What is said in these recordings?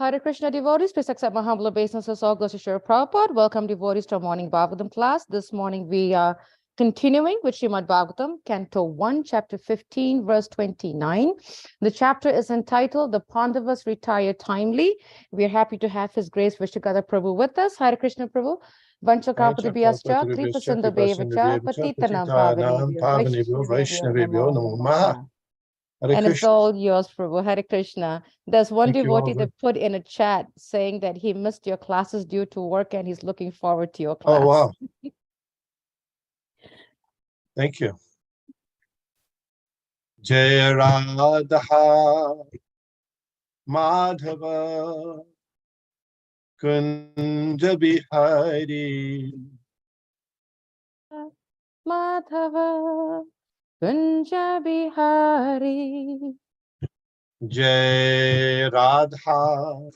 Hare Krishna devotees, please accept my humble obeisances. All glories to Srila Prabhupada. Welcome devotees to our morning Bhagavatam class. This morning we are continuing with Srimad Bhagavatam, Canto 1, Chapter 15, verse 29. The chapter is entitled, The Pandavas Retire Timely. We are happy to have His Grace Vishnugada Prabhu with us. Hare Krishna Prabhu. Vancha Kalpadibhyascha, Kripa Sindhubevacha, Patitanam Pavanebhyo, Vaishnavebhyo Namo Namaha. And it's all yours, Prabhu. Hare Krishna. There's one devotee that put in a chat saying that he missed your classes due to work and he's looking forward to your class. Oh, wow. Thank you. Jaya Radha Madhava Kunja Bihari Madhava Kunja Bihari. Jai Radha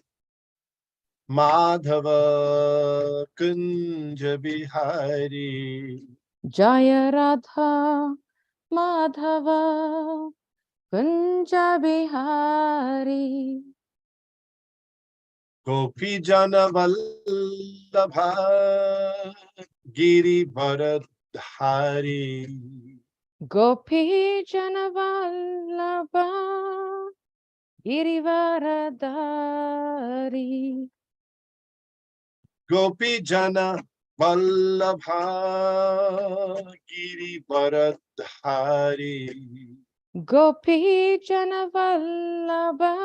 Madhava Kunja Bihari Jaya Radha Madhava Kunja Bihari. Gopi Jana Vallabha Giri Bharadhari Gopi Janavallabha Girivaradari. Gopi Jana Vallabha Giri Bharadhari Gopi Janavallabha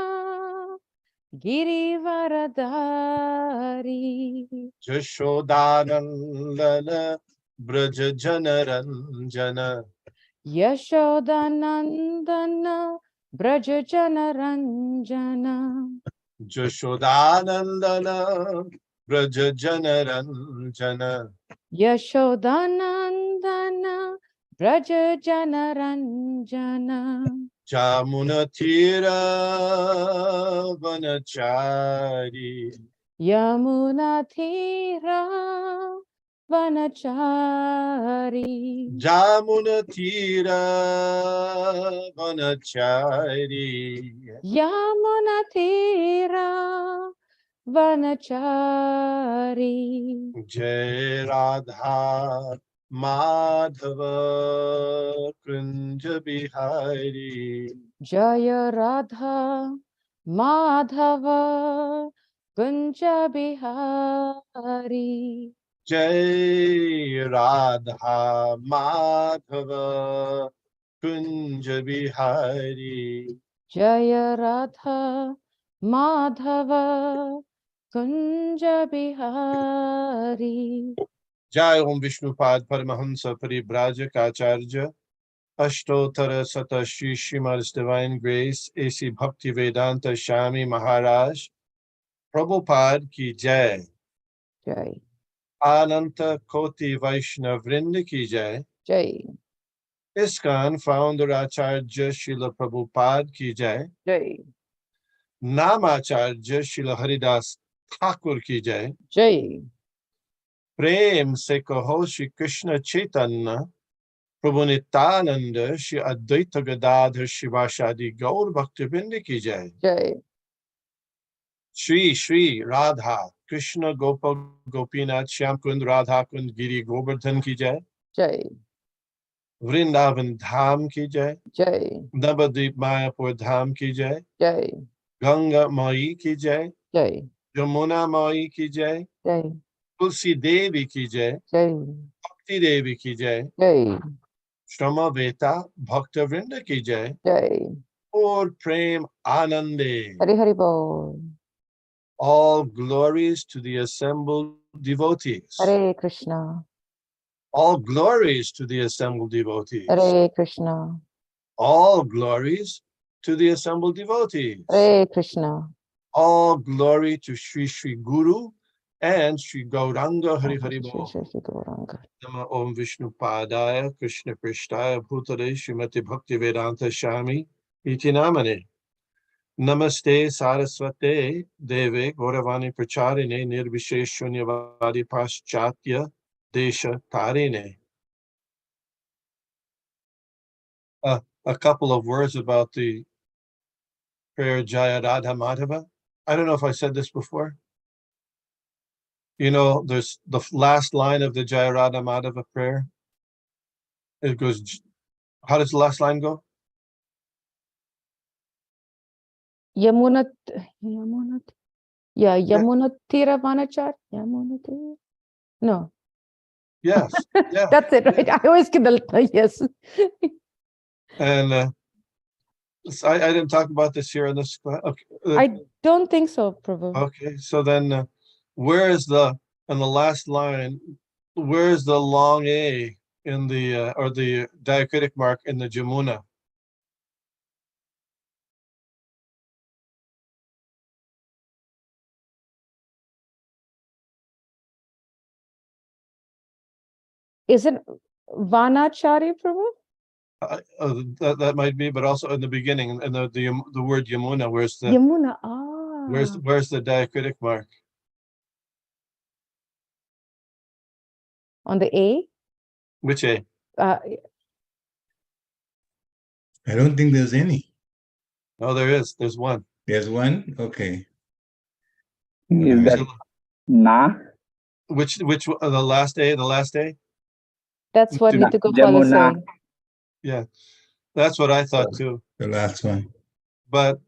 Girivaradari. Jashodanandana Braja Janaranjana Yashodanandana Braja Janaranjana. Jashodanandana Braja Janaranjana Yashodanandana Braja Janaranjana. Jamunatira Vanachari Yamuna Thira Vanachari. Jamunatira Vanachari Yamuna Thira Vanachari. Jai Radha Madhava Kunja Bihari Jaya Radha Madhava Kunja Bihari. Jai Radha Madhava Kunja Bihari Jaya Radha Madhava Kunja Bihari. Jai Om Vishnupad Paramahamsa Paribrajak Acharya Ashtottara Sata Shri Srimad Divine Grace A.C. Bhakti Vedanta Shami Maharaj Prabhupada Ki Jai Jai. Ananta Koti Vaishnav Vrinda Ki Jai Jai. ISKCON Founder Acharya Srila Prabhupada Ki Jai Jai. Namacharya Srila Haridas Thakur Ki Jai Jai. Prem Se Kaho Shri Krishna Chaitanya Prabhu Nityananda Shri Advaita Gadadhar Shivashadi Gaur Bhaktivinoda Ki Jai Jai. Shri Shri Radha Krishna Gopal Gopinath Shyamkund Radha Kund Giri Govardhan Ki Jai Jai. Vrindavan Dham Ki Jai Jai. Navadvip Mayapur Dham Ki Jai Jai. Ganga Mai Ki Jai Jai. Jamuna Mai Ki Jai Jai. Tulsi Devi Ki Jai Jai. Bhakti Devi Ki Jai Jai. Shrama Veta Bhakta Vrinda Ki Jai Jai. Or Prem Anande. Hari Hari Bol. All glories to the assembled devotees. Hare Krishna. All glories to the assembled devotees. Hare Krishna. All glories to the assembled devotees. Hare Krishna. All glory to Sri Sri Guru and Sri Gauranga Hari Hari Bol. Nama Om Vishnu Padaya Krishna Prishtaya Bhutale Srimati Bhakti Vedanta Shami Iti Namane. Namaste Saraswate Deve Gauravani Pracharine Nirvishesh Shunyavadi Paschatya Desha Tarine. A couple of words about the prayer Jaya Radha Madhava. I don't know if I said this before. You know, there's the last line of the Jai Radha Madhava prayer. It goes, how does the last line go? Yamuna, Yamuna, yeah, Yamuna Tira Vanachar. Yamuna Tira. No. Yes. Yeah. That's it, right? I always get the yes. And I didn't talk about this here in this class. Okay. I don't think so, Prabhu. Okay. So then, where is the in the last line? Where is the long A in the or the diacritic mark in the Jamuna? Is it Vanachari, Prabhu? That might be, but also in the beginning, and the word Yamuna. Where's the Yamuna. where's the diacritic mark? On the A? Which A? I don't think there's any. Oh, there is. There's one. There's one? Okay. Is that Na? Which the last A? The last A? That's what Ja- Nitikopal is Jamuna. saying. Yeah, that's what I thought too. The last one. But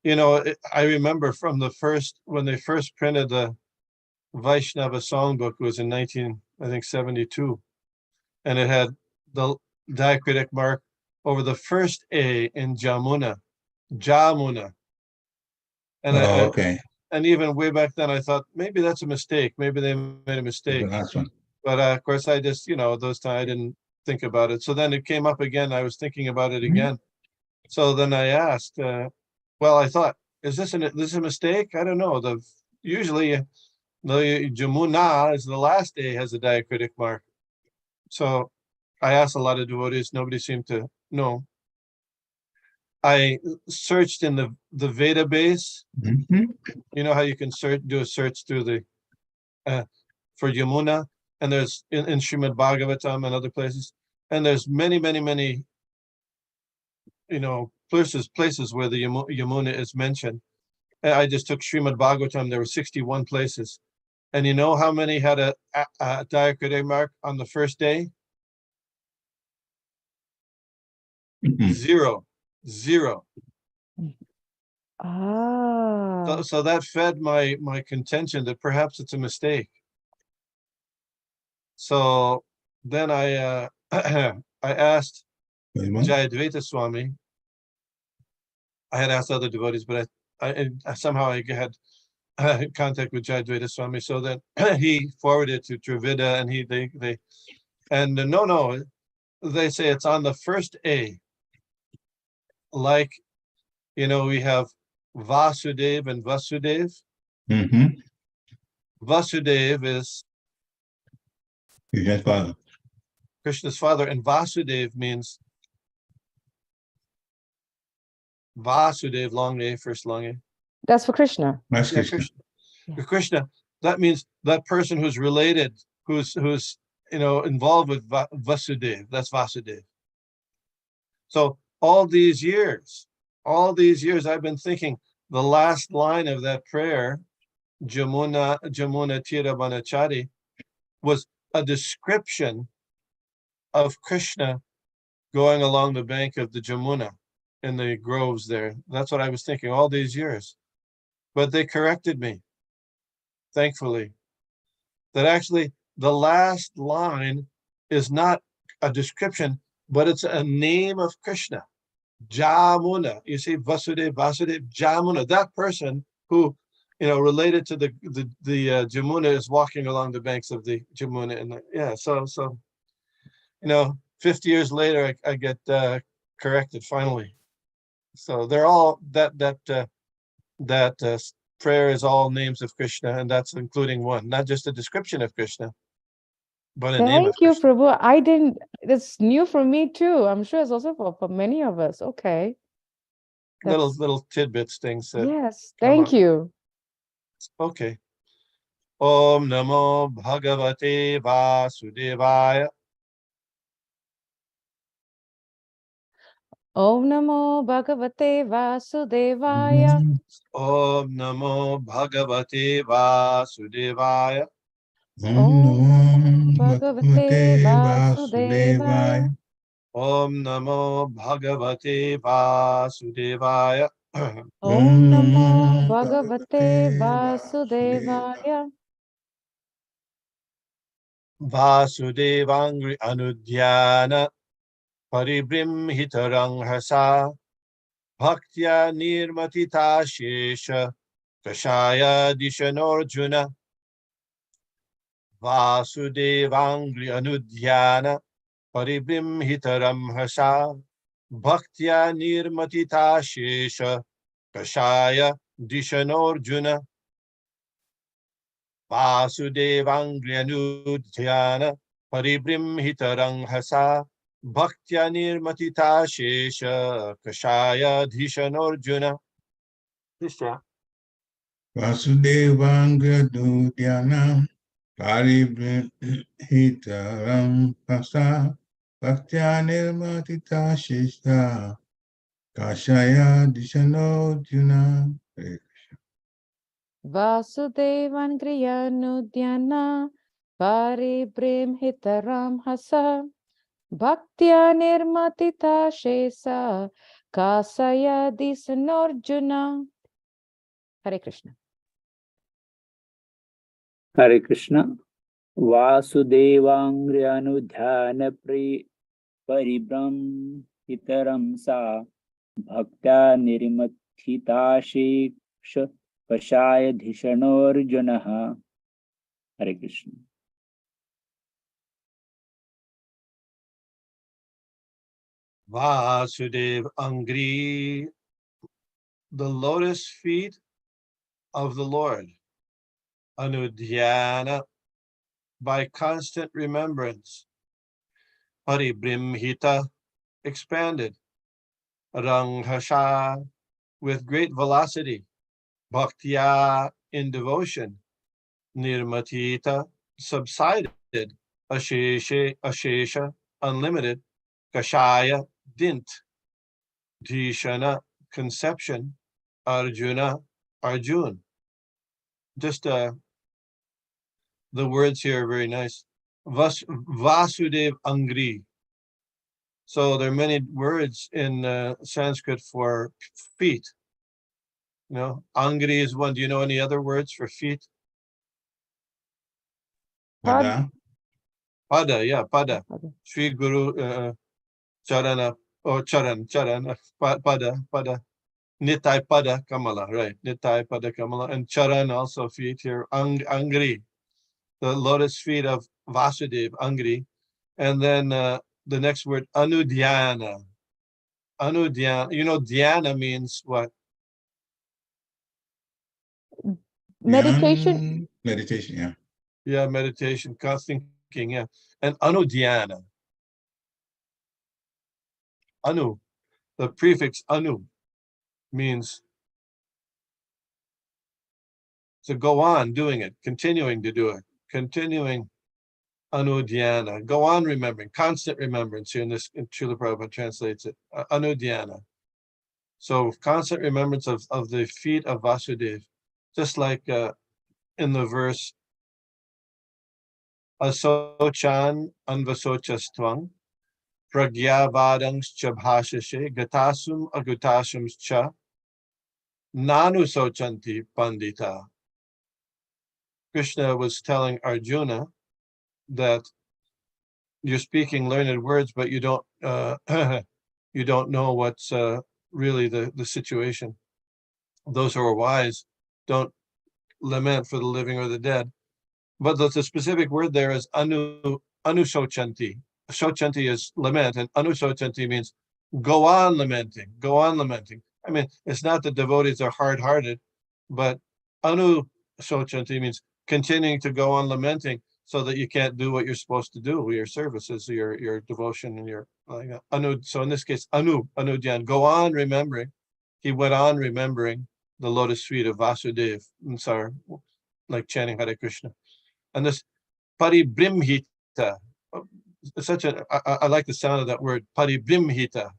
you know, I remember from the first when they first printed the Vaishnava songbook, it was in 1972, and it had the diacritic mark over the first A in Jamuna, Jamuna. And okay. And even way back then, I thought maybe that's a mistake. Maybe they made a mistake. The last one. But of course, I just, you know, those times I didn't think about it. So then it came up again. I was thinking about it again. So then I asked, well, I thought, is this a mistake? I don't know. Usually the Jamuna is the last A has a diacritic mark. So I asked a lot of devotees. Nobody seemed to know. I searched in the Veda base. You know how you can do a search through the for Yamuna, and there's in Srimad Bhagavatam and other places, and there's many, you know, places where the Yamuna is mentioned. And I just took Srimad Bhagavatam. There were 61 places, and you know how many had a diacritic mark on the first day? Zero. So that fed my contention that perhaps it's a mistake. So then I I asked Jayadvaita Swami. I had asked other devotees, but I somehow I had contact with Jayadvaita Swami. So then he forwarded to Dravida, and no, they say it's on the first A. Like, you know, we have Vasudev and Vasudev. Vasudev is Krishna's father, and Vasudev means Vasudev, long A, first long A. That's for Krishna. That's Yeah, Krishna. Krishna. That means that person who's related, who's you know, involved with Vasudev. That's Vasudev. So all these years, I've been thinking the last line of that prayer, Jamuna Tira Banachari, was a description of Krishna going along the bank of the Jamuna in the groves there. That's what I was thinking all these years. But they corrected me, thankfully, that actually the last line is not a description, but it's a name of Krishna. Jamuna. You see, Vasudev, Jamuna. That person who, you know, related to the Jamuna is walking along the banks of the Jamuna. And so you know, 50 years later, I get corrected finally. So they're all that prayer is all names of Krishna, and that's including one, not just a description of Krishna, but a name of Thank you, Krishna. Prabhu. It's new for me too. I'm sure it's also for many of us. Okay. Little tidbits, things that yes, come thank up. you. Okay. Om Namo Bhagavate Vasudevaya. Om Namo Bhagavate Vasudevaya. Om Namo Bhagavate Vasudevaya. Om Namo Bhagavate Bhagavate Vasudevaya. Vasudevaya. Om Namo Bhagavate Vasudevaya. Om Namo Namo Bhagavate Vasudevaya. Vasudevaya. Vasudevangri Anudhyana Paribrimhitarang Hasa Bhaktya Nirmatita Shesha Kashaya Dishanorjuna Vasudevangri Anudhyana Paribrimhitaram Hasa Bhaktya Nirmatita Shesha Kashaya Dishanorjuna Vasudevangri Anudhyana Paribrimhitarang Hasa Bhaktya Nirmatita Shesha Kashaya Dishanorjuna. Vasudevanga Dudyanam Paribhitaram Pasa Bhaktya Nirmatita Shishta Kashaya Dishanojuna. Vasudevan Kriyanudhyana Paribrimhitaram Hasa Bhaktya Nirmatita Shesa Kasaya Disanorjuna. Hare Krishna. Hare Krishna. Vasudevangriyanudhyana paribram hitaram sa bhaktya nirmathita sheksha kashaya dhishanorjunaha. Hare Krishna. Vasudev Angri, the lotus feet of the Lord. Anudhyana, by constant remembrance. Paribrimhita, expanded. Ranghasha, with great velocity. Bhaktya, in devotion. Nirmatita, subsided. Ashesha, unlimited. Kashaya, dint. Dhishana, conception. Arjuna, Arjun. Just the words here are very nice. Vasudev Angri. So there are many words in Sanskrit for feet. You know, Angri is one. Do you know any other words for feet? Pada. Pada, yeah, pada. Sri Guru Charana, or Charan, pada. Nitai pada Kamala, right? Nitai pada Kamala. And Charan also feet here. Angri, the lotus feet of Vasudev, Angri. And then the next word, Anudhyana. Anudhyana, you know, dhyana means what? Meditation. Meditation, yeah. Yeah, meditation, thinking, yeah. And anudhyana. Anu, the prefix anu means to go on doing it, continuing to do it, continuing anudhyana. Go on remembering, constant remembrance here in Srila Prabhupada translates it, anudhyana. So constant remembrance of the feet of Vasudeva, just like in the verse, asochan anvasochastvang, pragyavadangs cha bhashashe, gatasum agutasums cha, nanu sochanti pandita. Krishna was telling Arjuna that you're speaking learned words, but you don't you don't know what's really the situation. Those who are wise don't lament for the living or the dead. But the specific word there is anusochanti. Sochanti is lament, and anusochanti means go on lamenting, go on lamenting. I mean, it's not that devotees are hard-hearted, but anusochanti means continuing to go on lamenting so that you can't do what you're supposed to do, your services, your devotion, and your anu. So in this case, anudyan, go on remembering. He went on remembering the lotus feet of Vasudeva. I'm sorry, like chanting Hare Krishna. And this paribrimhita, such a, I like the sound of that word, paribrimhita.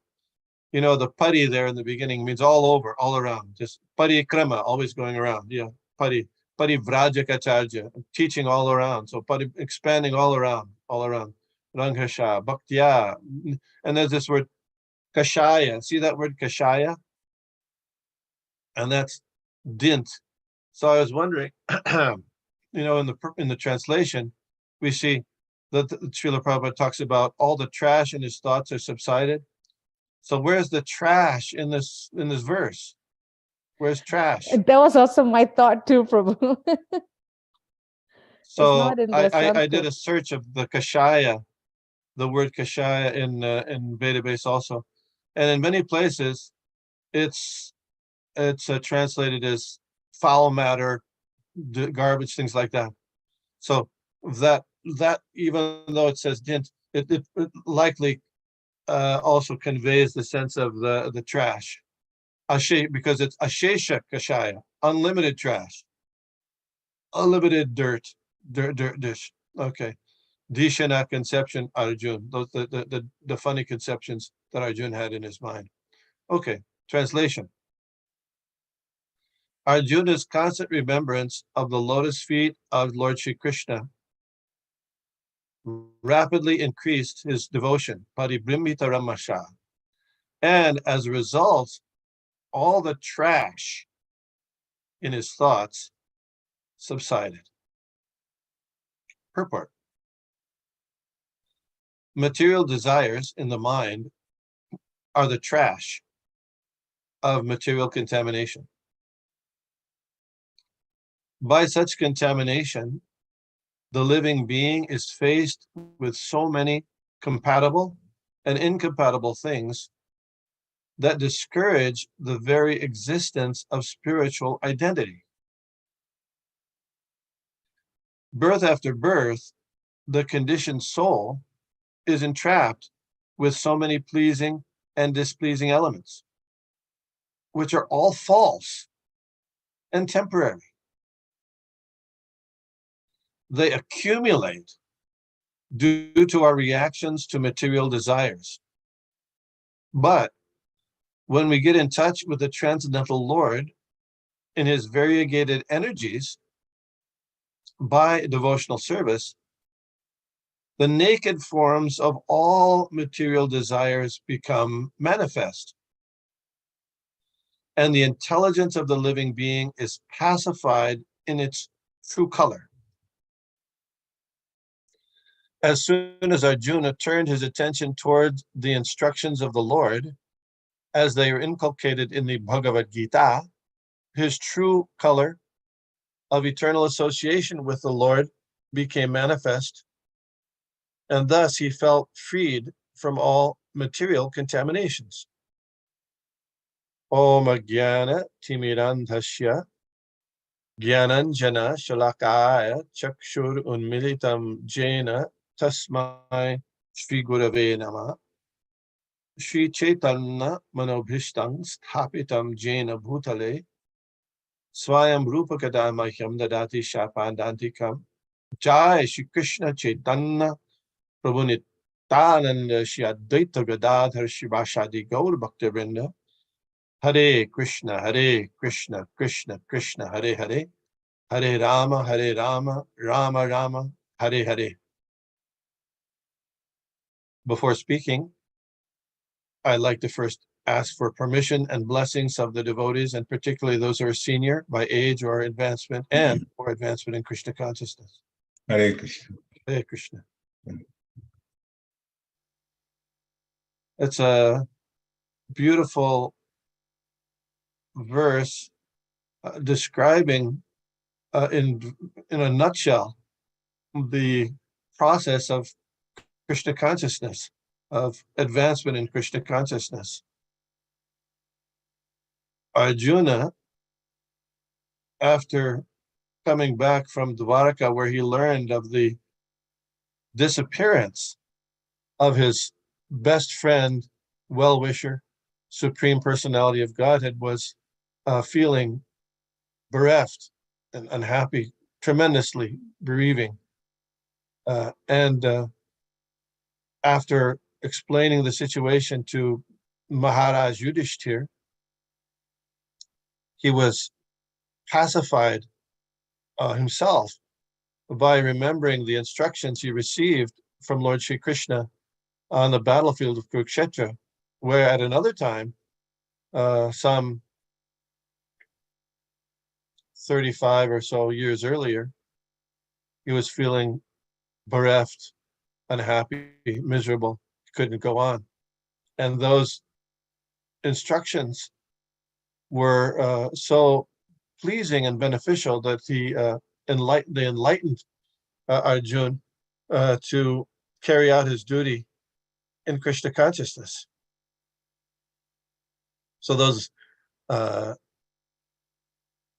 You know, the pari there in the beginning means all over, all around. Just parikrama, always going around. Yeah, parivrajaka, teaching all around. So expanding all around, all around. Ranghasha, bhaktya. And there's this word kashaya. See that word kashaya? And that's dint. So I was wondering, you know, in the translation, we see that Srila Prabhupada talks about all the trash in his thoughts are subsided. So where's the trash in this verse? Where's trash? That was also my thought too, Prabhu. So not in the I did Sanskrit. a search of the kashaya, the word kashaya in Vedabase also, and in many places, it's translated as foul matter, garbage, things like that. So that even though it says dint, it likely also conveys the sense of the trash. Because it's ashesha kashaya, unlimited trash, unlimited dirt. Dish. Okay. Dishana conception Arjun. Those the funny conceptions that Arjun had in his mind. Okay. Translation. Arjuna's constant remembrance of the lotus feet of Lord Shri Krishna rapidly increased his devotion, paribrimita ramasha. And as a result, all the trash in his thoughts subsided. Purport. Material desires in the mind are the trash of material contamination. By such contamination, the living being is faced with so many compatible and incompatible things that discourage the very existence of spiritual identity. Birth after birth, the conditioned soul is entrapped with so many pleasing and displeasing elements, which are all false and temporary. They accumulate due to our reactions to material desires. But when we get in touch with the Transcendental Lord in his variegated energies by devotional service, the naked forms of all material desires become manifest. And the intelligence of the living being is pacified in its true color. As soon as Arjuna turned his attention towards the instructions of the Lord, as they are inculcated in the Bhagavad Gita, his true color of eternal association with the Lord became manifest, and thus he felt freed from all material contaminations. Om Jnana Timirandhasya Jnananjana Shalakaya Chakshur Unmilitam Jena Tasmai Shri Gurave Nama Shri Chaitanya Manobhishtam Sthapitam Jena Bhutale Swayam Rupa Kadamahyam Dadati Shapandantikam Jai Shri Krishna Chaitanya Prabhu Nityananda Shri Advaita Gadadhar Shivashadi Gaur Bhaktivinoda Hare Krishna, Krishna Krishna, Hare Hare, Hare Rama, Rama Rama, Hare Hare. Before speaking, I'd like to first ask for permission and blessings of the devotees, and particularly those who are senior by age or advancement or advancement in Krishna consciousness. Hare Krishna. Hare Krishna. It's a beautiful verse describing in a nutshell the process of Krishna consciousness, of advancement in Krishna consciousness. Arjuna, after coming back from Dwarka, where he learned of the disappearance of his best friend, well-wisher, Supreme Personality of Godhead, was feeling bereft and unhappy, tremendously bereaving. And after explaining the situation to Maharaj Yudhishthir, he was pacified himself by remembering the instructions he received from Lord Shri Krishna on the battlefield of Kurukshetra, where at another time, some 35 or so years earlier, he was feeling bereft, unhappy, miserable, couldn't go on. And those instructions were so pleasing and beneficial that they enlightened Arjun to carry out his duty in Krishna consciousness. So those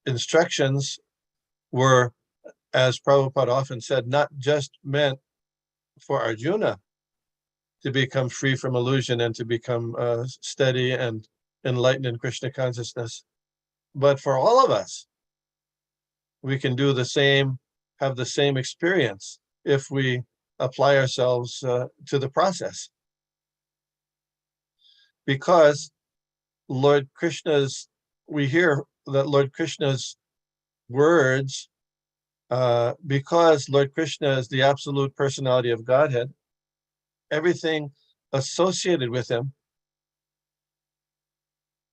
instructions were, as Prabhupada often said, not just meant for Arjuna to become free from illusion and to become steady and enlightened in Krishna consciousness, but for all of us. We can do the same, have the same experience if we apply ourselves to the process. Because Lord Krishna's, we hear that Lord Krishna's words, because Lord Krishna is the absolute personality of Godhead, everything associated with him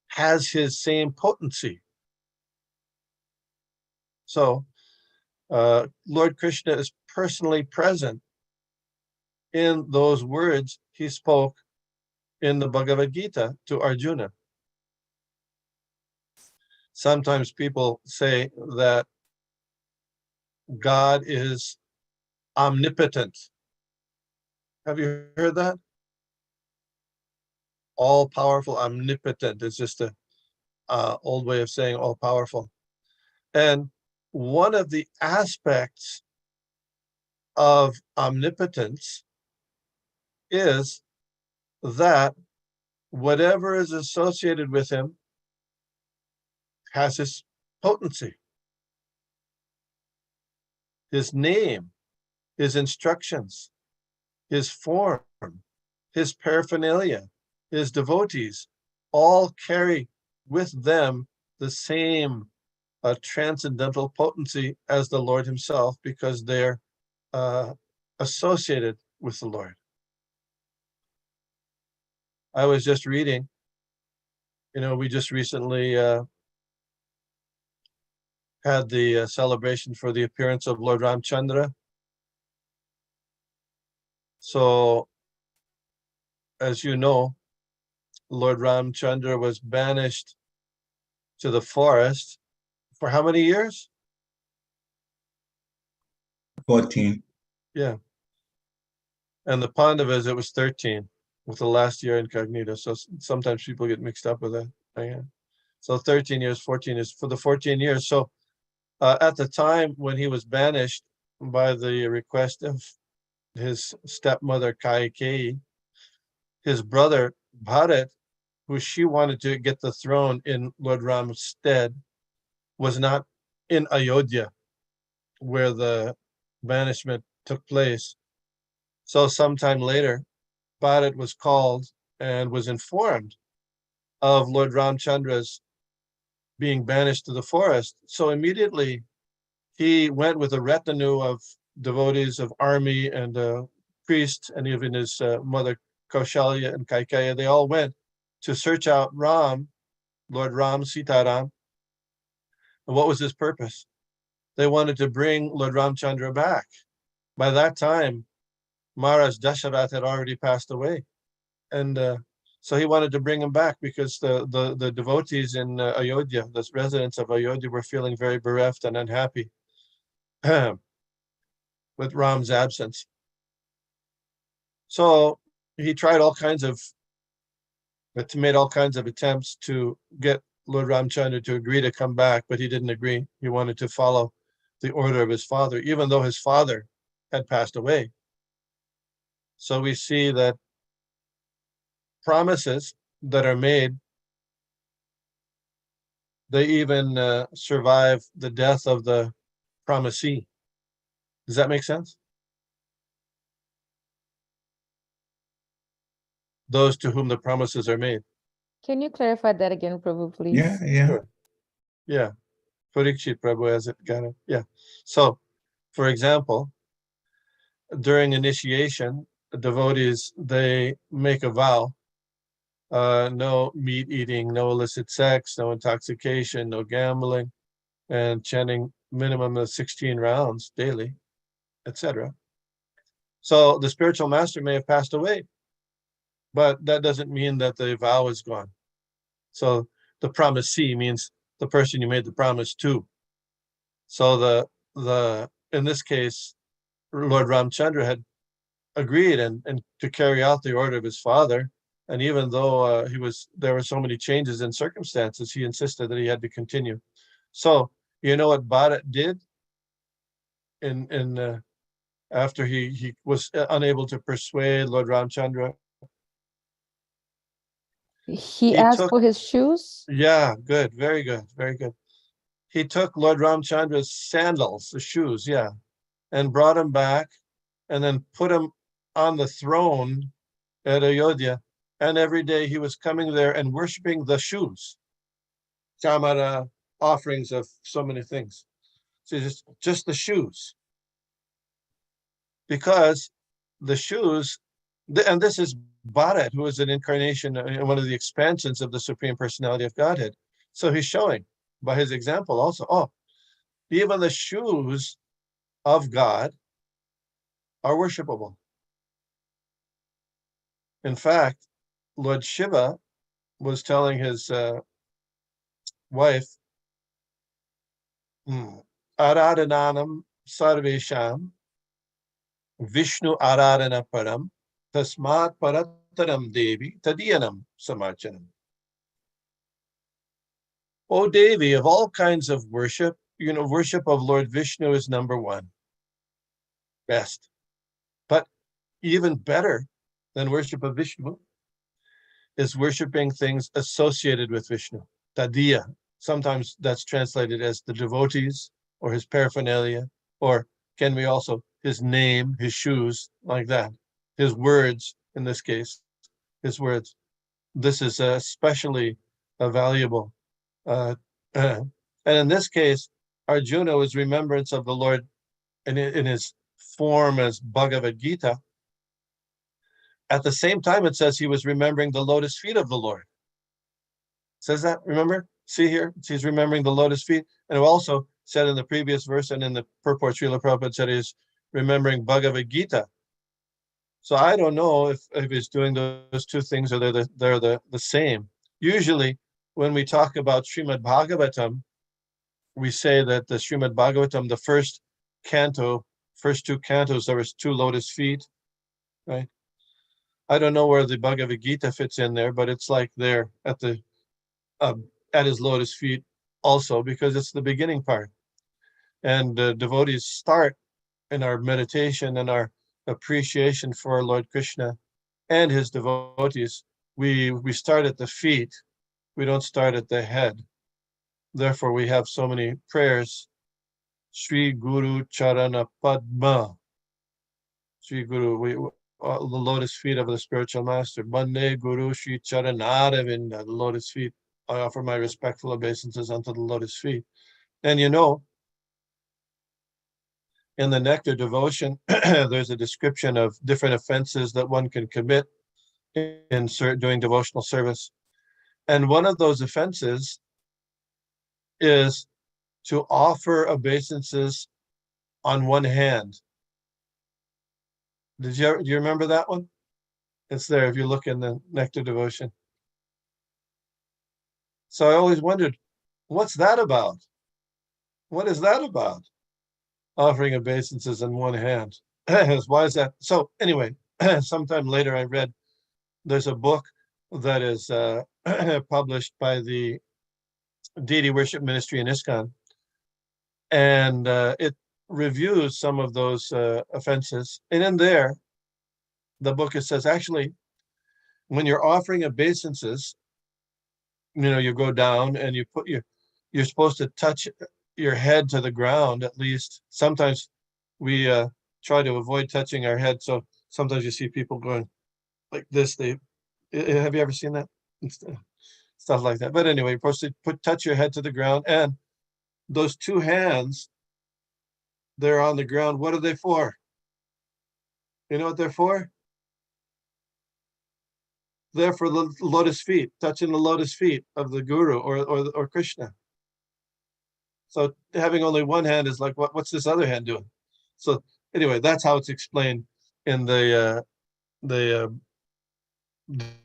has his same potency. So Lord Krishna is personally present in those words he spoke in the Bhagavad Gita to Arjuna. Sometimes people say that God is omnipotent. Have you heard that? All powerful, omnipotent. It's just a old way of saying all powerful. And one of the aspects of omnipotence is that whatever is associated with him has his potency, his name, his instructions, his form, his paraphernalia, his devotees, all carry with them the same transcendental potency as the Lord himself, because they're associated with the Lord. I was just reading, we just recently had the celebration for the appearance of Lord Ramchandra. So, as you know, Lord Ramchandra was banished to the forest for how many years? 14. Yeah. And the Pandavas, it was 13, with the last year incognito. So sometimes people get mixed up with that. Yeah. So 13 years, 14 years, for the 14 years. So at the time when he was banished by the request of his stepmother Kaikeyi, his brother Bharat, who she wanted to get the throne in Lord Ram's stead, was not in Ayodhya, where the banishment took place. So sometime later, Bharat was called and was informed of Lord Ramchandra's being banished to the forest. So immediately he went with a retinue of devotees, of army and priests, and even his mother Kaushalya and Kaikeya. They all went to search out Ram, Lord Ram, Sitaram. And what was his purpose? They wanted to bring Lord Ramchandra back. By that time, Maharaj Dasharat had already passed away. And so he wanted to bring him back because the devotees in Ayodhya, the residents of Ayodhya, were feeling very bereft and unhappy with Ram's absence. So he tried made all kinds of attempts to get Lord Ramchandra to agree to come back, but he didn't agree. He wanted to follow the order of his father, even though his father had passed away. So we see that promises that are made, they even survive the death of the promisee. Does that make sense? Those to whom the promises are made. Can you clarify that again, Prabhu, please? Yeah. Sure. Yeah. Parikshit Prabhu has it, got it. Yeah. So, for example, during initiation, devotees, they make a vow, no meat eating, no illicit sex, no intoxication, no gambling, and chanting minimum of 16 rounds daily, etc. So the spiritual master may have passed away, but that doesn't mean that the vow is gone. So the promisee means the person you made the promise to. So the in this case, Lord Ramchandra had agreed and to carry out the order of his father. And even though there were so many changes in circumstances, he insisted that he had to continue. So you know what Bharat did in after he was unable to persuade Lord Ramchandra. He asked for his shoes? Yeah, good, very good, very good. He took Lord Ramchandra's sandals, the shoes, yeah, and brought him back and then put him on the throne at Ayodhya. And every day he was coming there and worshiping the shoes. Chamara offerings of so many things. So just the shoes. Because the shoes, and this is Bharat, who is an incarnation, one of the expansions of the Supreme Personality of Godhead. So he's showing by his example also, even the shoes of God are worshipable. In fact, Lord Shiva was telling his wife, Aradhananam Sarvesham Vishnu Aradhana Param Tasmat Parataram Devi Tadiyanam Samarchanam. O Devi, of all kinds of worship, worship of Lord Vishnu is number one. Best. But even better than worship of Vishnu is worshiping things associated with Vishnu. Tadiya. Sometimes that's translated as the devotees or his paraphernalia, or can we also his name, his shoes, like that. His words, in this case, his words. This is especially valuable. And in this case, Arjuna was remembrance of the Lord in his form as Bhagavad Gita. At the same time, it says he was remembering the lotus feet of the Lord. It says that, remember? See here, he's remembering the lotus feet. And it also said in the previous verse and in the purport, Srila Prabhupada said he's remembering Bhagavad Gita. So I don't know if he's doing those two things or they're the same. Usually, when we talk about Srimad Bhagavatam, we say that the Srimad Bhagavatam, the first two cantos, there was 2 lotus feet, right? I don't know where the Bhagavad Gita fits in there, but it's like there at his lotus feet also, because it's the beginning part. And devotees start in our meditation and our appreciation for Lord Krishna and his devotees. We start at the feet. We don't start at the head. Therefore, we have so many prayers. Sri Guru Charana Padma. Sri Guru, the lotus feet of the spiritual master. Bande Guru Sri Charanaravinda, the lotus feet. I offer my respectful obeisances unto the lotus feet. And in the Nectar devotion, there's a description of different offenses that one can commit in doing devotional service. And one of those offenses is to offer obeisances on one hand. Do you remember that one? It's there if you look in the Nectar devotion. So I always wondered, what's that about? What is that about? Offering obeisances in one hand. Why is that? So anyway, sometime later I read there's a book that is published by the Deity Worship Ministry in ISKCON, and it reviews some of those offenses. And in there, the book, it says, actually, when you're offering obeisances, you go down and you're supposed to touch your head to the ground at least. Sometimes we try to avoid touching our head. So sometimes you see people going like this. Have you ever seen that? stuff like that. But anyway, you're supposed to touch your head to the ground, and those two hands, they're on the ground. What are they for? You know what they're for? They're for the lotus feet, touching the lotus feet of the Guru or Krishna. So having only one hand is like, what's this other hand doing? So anyway, that's how it's explained in the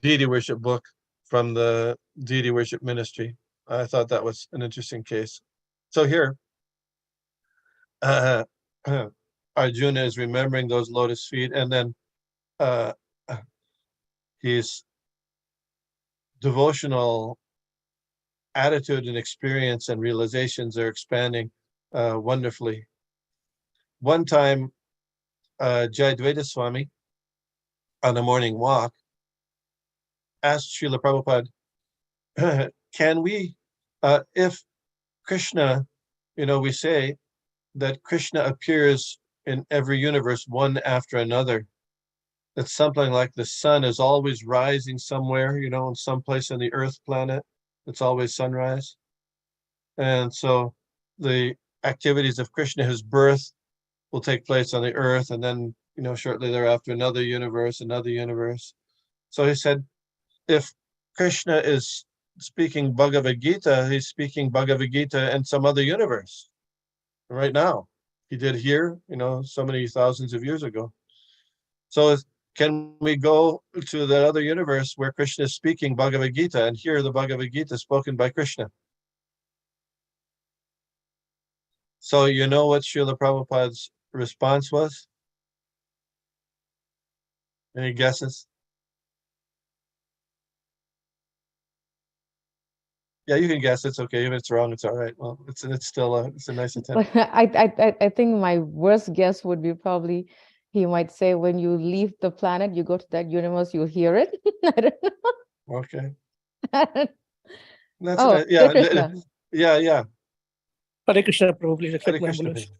deity worship book from the deity worship ministry. I thought that was an interesting case. So here, Arjuna is remembering those lotus feet, and then his devotional attitude and experience and realizations are expanding wonderfully. One time, Jayadvaita Swami, on a morning walk, asked Srila Prabhupada, can we, if Krishna, we say that Krishna appears in every universe one after another. It's something like the sun is always rising somewhere, in some place on the Earth planet. It's always sunrise. And so the activities of Krishna, his birth, will take place on the Earth, and then, shortly thereafter, another universe. So he said, if Krishna is speaking Bhagavad Gita, he's speaking Bhagavad Gita in some other universe right now. He did here, so many thousands of years ago. So can we go to the other universe where Krishna is speaking Bhagavad Gita and hear the Bhagavad Gita spoken by Krishna? So you know what Srila Prabhupada's response was? Any guesses? Yeah, you can guess. It's okay. If it's wrong, it's all right. Well, it's still it's a nice attempt. I think my worst guess would be probably he might say when you leave the planet, you go to that universe, you hear it. I don't know. Okay. That's yeah, Krishna. yeah. Hare Krishna, probably Hare accept my Krishna. apology.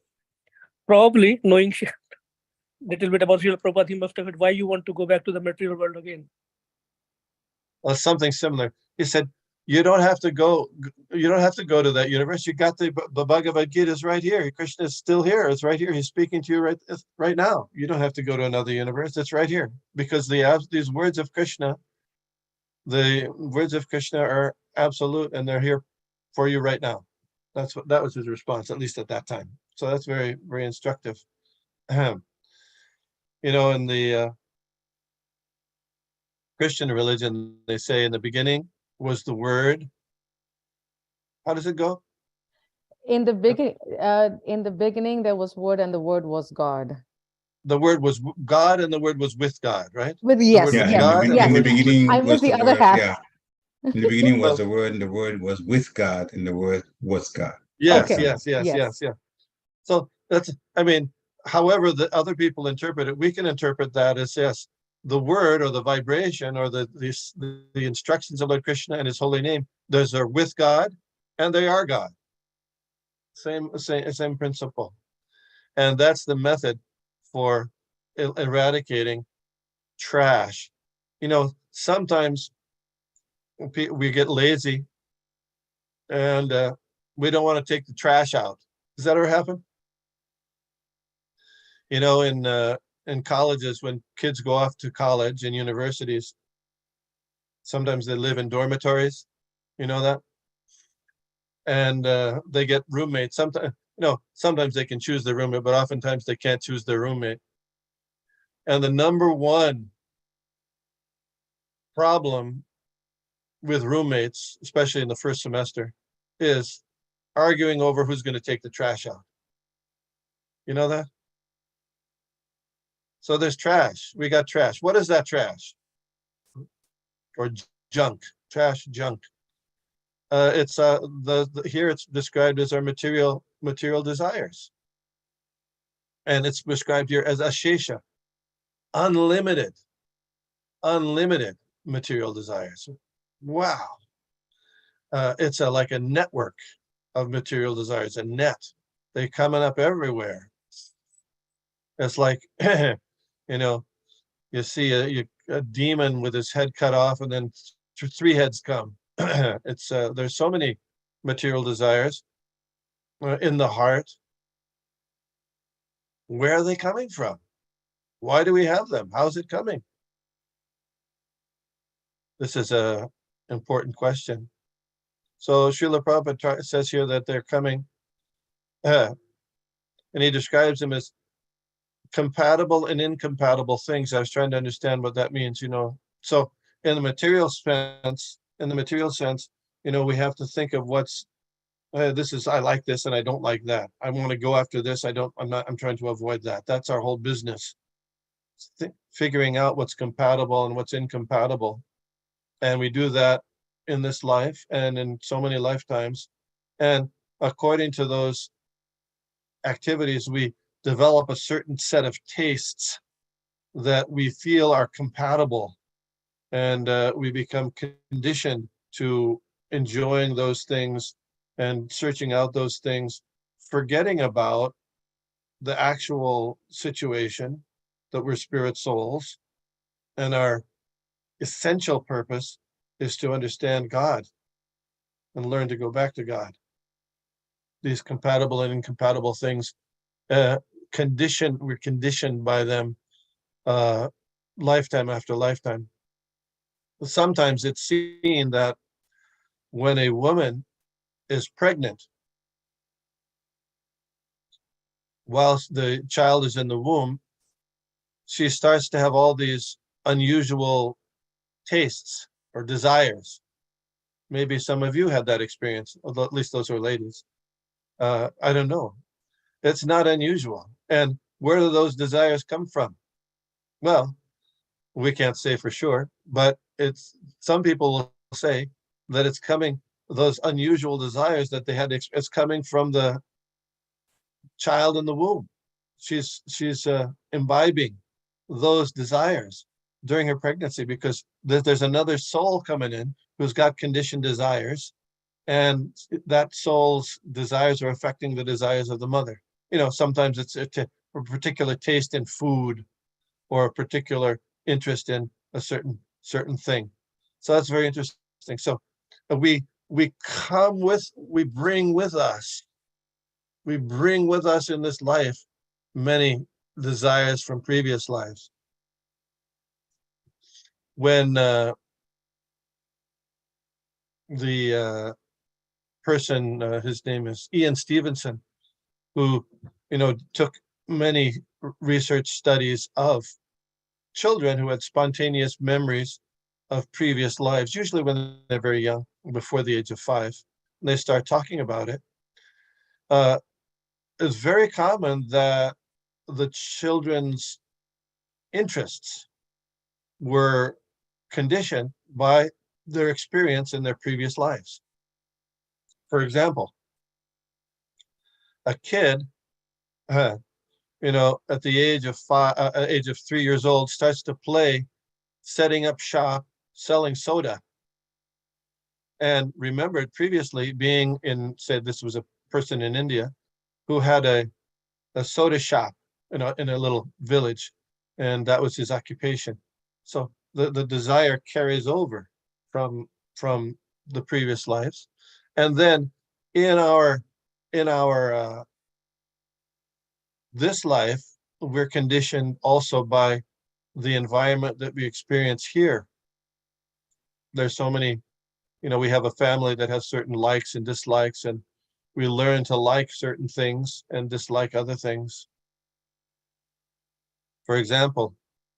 Probably knowing little bit about Srila Prabhupada, he must have said, why you want to go back to the material world again? Well, something similar. He said, you don't have to go to that universe. You got the Bhagavad Gita is right here. Krishna is still here. It's right here. He's speaking to you right now. You don't have to go to another universe. It's right here. Because these words of Krishna, the words of Krishna are absolute, and they're here for you right now. That was his response, at least at that time. So that's very, very instructive. In the Christian religion, they say in the beginning was the Word. How does it go? In the beginning, there was Word, and the Word was God. The Word was God, and the Word was with God, right? Yes, Yeah, yes, in the beginning I was missed the the other Word. half. Yeah. In the beginning was the Word, and the Word was with God, and the Word was God. Yes, Okay. yes. So that's, however the other people interpret it, we can interpret that as, yes, the word or the vibration or the instructions of Lord Krishna and his holy name, those are with God and they are God. Same principle. And that's the method for eradicating trash. Sometimes we get lazy and we don't want to take the trash out. Does that ever happen? In colleges, when kids go off to college and universities, sometimes they live in dormitories, that? And they get roommates. Sometimes they can choose their roommate, but oftentimes they can't choose their roommate. And the number one problem with roommates, especially in the first semester, is arguing over who's going to take the trash out. You know that? So there's trash. We got trash. What is that trash? Or junk? Trash, junk. It's here it's described as our material desires, and it's described here as ashesha, unlimited material desires. Wow. It's like a network of material desires, a net. They're coming up everywhere. It's like you see a demon with his head cut off, and then three heads come. it's there's so many material desires in the heart. Where are they coming from? Why do we have them? How's it coming? This is a important question. So Srila Prabhupada says here that they're coming, and he describes them as compatible and incompatible things. I was trying to understand what that means, So in the material sense, we have to think of what's I like this and I don't like that. I want to go after this. I'm trying to avoid that. That's our whole business. Figuring out what's compatible and what's incompatible. And we do that in this life and in so many lifetimes. And according to those activities, we develop a certain set of tastes that we feel are compatible. And we become conditioned to enjoying those things and searching out those things, forgetting about the actual situation that we're spirit souls, and our essential purpose is to understand God and learn to go back to God. These compatible and incompatible things, we're conditioned by them lifetime after lifetime. Sometimes it's seen that when a woman is pregnant, whilst the child is in the womb, she starts to have all these unusual tastes or desires. Maybe some of you had that experience, at least those are ladies. I don't know. It's not unusual. And where do those desires come from? Well, we can't say for sure, but some people will say that it's coming, those unusual desires that they had, it's coming from the child in the womb. She's imbibing those desires during her pregnancy because there's another soul coming in who's got conditioned desires, and that soul's desires are affecting the desires of the mother. Sometimes it's a particular taste in food or a particular interest in a certain thing. So that's very interesting. So we bring with us in this life many desires from previous lives. When the person, his name is Ian Stevenson, who took many research studies of children who had spontaneous memories of previous lives, usually when they're very young, before the age of 5, and they start talking about it. It's very common that the children's interests were conditioned by their experience in their previous lives. For example, a kid, at the age of 3 years old, starts to play setting up shop, selling soda. And remembered previously said this was a person in India who had a soda shop in a little village, and that was his occupation. So the desire carries over from the previous lives. And then in our this life, we're conditioned also by the environment that we experience here. There's so many, we have a family that has certain likes and dislikes, and we learn to like certain things and dislike other things. For example,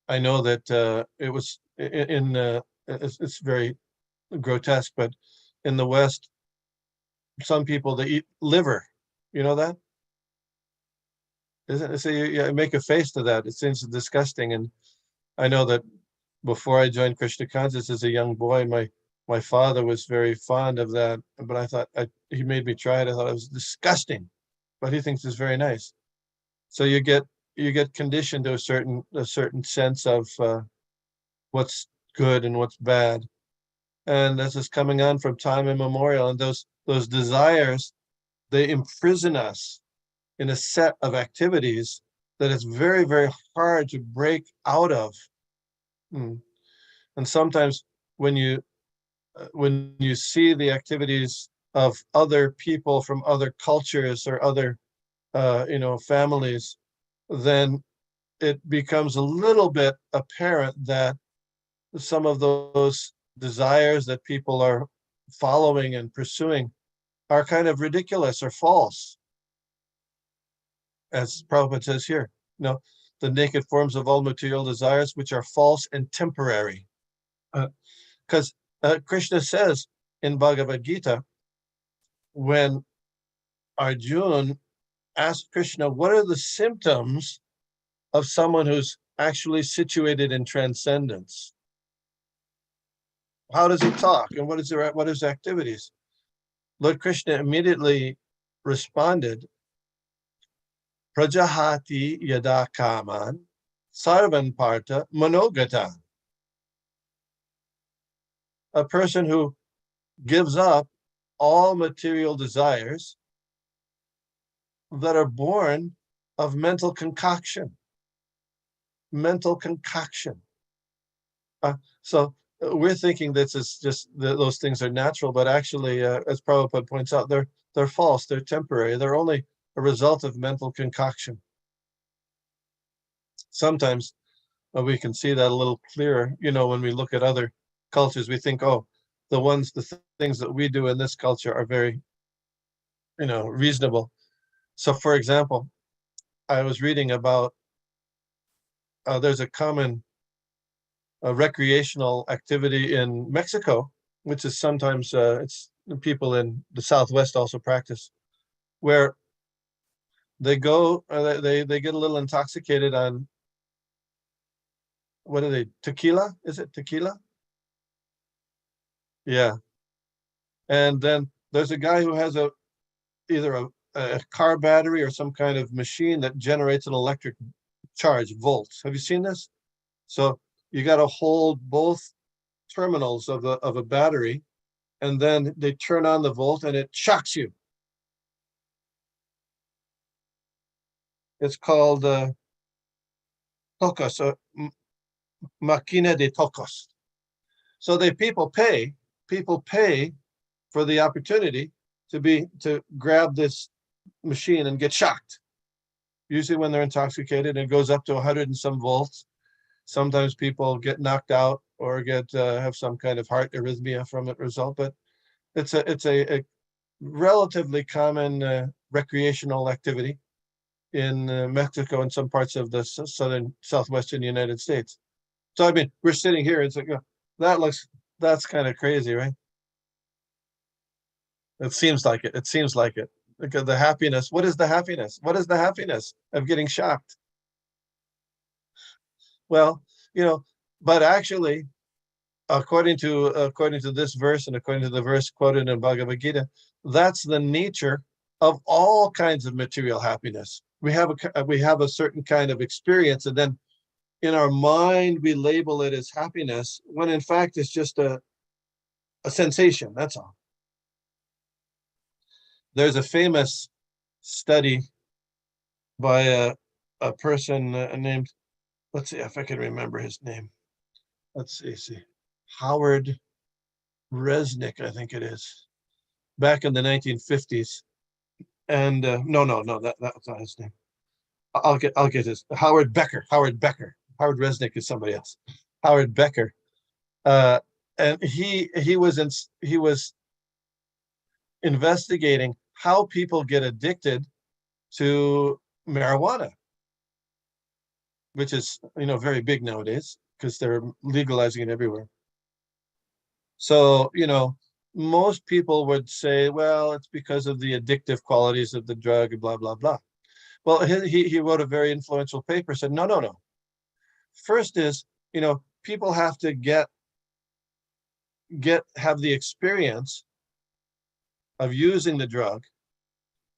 I know that it was it's very grotesque, but in the West, some people, they eat liver. You know that? Isn't it? So you make a face to that. It seems disgusting. And I know that before I joined Krishna consciousness as a young boy, my father was very fond of that, but I thought he made me try it. I thought it was disgusting, but he thinks it's very nice. So you get conditioned to a certain sense of what's good and what's bad, and this is coming on from time immemorial. And those desires, they imprison us in a set of activities that it's very, very hard to break out of. And sometimes when you when you see the activities of other people from other cultures or other, families, then it becomes a little bit apparent that some of those desires that people are following and pursuing are kind of ridiculous or false. As Prabhupada says here, the naked forms of all material desires, which are false and temporary. Because Krishna says in Bhagavad Gita, when Arjuna asked Krishna, what are the symptoms of someone who's actually situated in transcendence? How does he talk, and what is activities? Lord Krishna immediately responded, Prajahati yada kaman sarvan partha manogata. A person who gives up all material desires that are born of mental concoction. Mental concoction. So we're thinking this is just those things are natural, but actually, as Prabhupada points out, they're false. They're temporary. They're only a result of mental concoction. Sometimes we can see that a little clearer. When we look at other cultures, we think, oh, the things that we do in this culture are very, reasonable. So, for example, I was reading about there's a common recreational activity in Mexico, which is sometimes it's people in the Southwest also practice, where they go, they get a little intoxicated on, what are they, tequila? Is it tequila? Yeah. And then there's a guy who has either a car battery or some kind of machine that generates an electric charge, volts. Have you seen this? So you got to hold both terminals of a battery, and then they turn on the volt and it shocks you. It's called tocos, máquina de tocos. So people pay for the opportunity to grab this machine and get shocked. Usually when they're intoxicated, it goes up to 100 and some volts. Sometimes people get knocked out or have some kind of heart arrhythmia from it result, but it's a relatively common recreational activity in Mexico and some parts of the southwestern United States. So I mean, we're sitting here, it's like, that's kind of crazy, right? It seems like it. Because the happiness, what is the happiness? What is the happiness of getting shocked? Well, but actually, according to this verse and according to the verse quoted in Bhagavad Gita, that's the nature of all kinds of material happiness. We have a certain kind of experience, and then in our mind we label it as happiness, when in fact it's just a sensation. That's all. There's a famous study by a person named, let's see if I can remember his name. Let's see. Howard Resnick, I think it is, back in the 1950s. And no, that's not his name. I'll get his. Howard Becker. Howard Resnick is somebody else. Howard Becker. And he was investigating how people get addicted to marijuana, which is very big nowadays because they're legalizing it everywhere. So most people would say, well, it's because of the addictive qualities of the drug, blah blah blah. Well, he wrote a very influential paper, said no. First is, people have to have the experience of using the drug,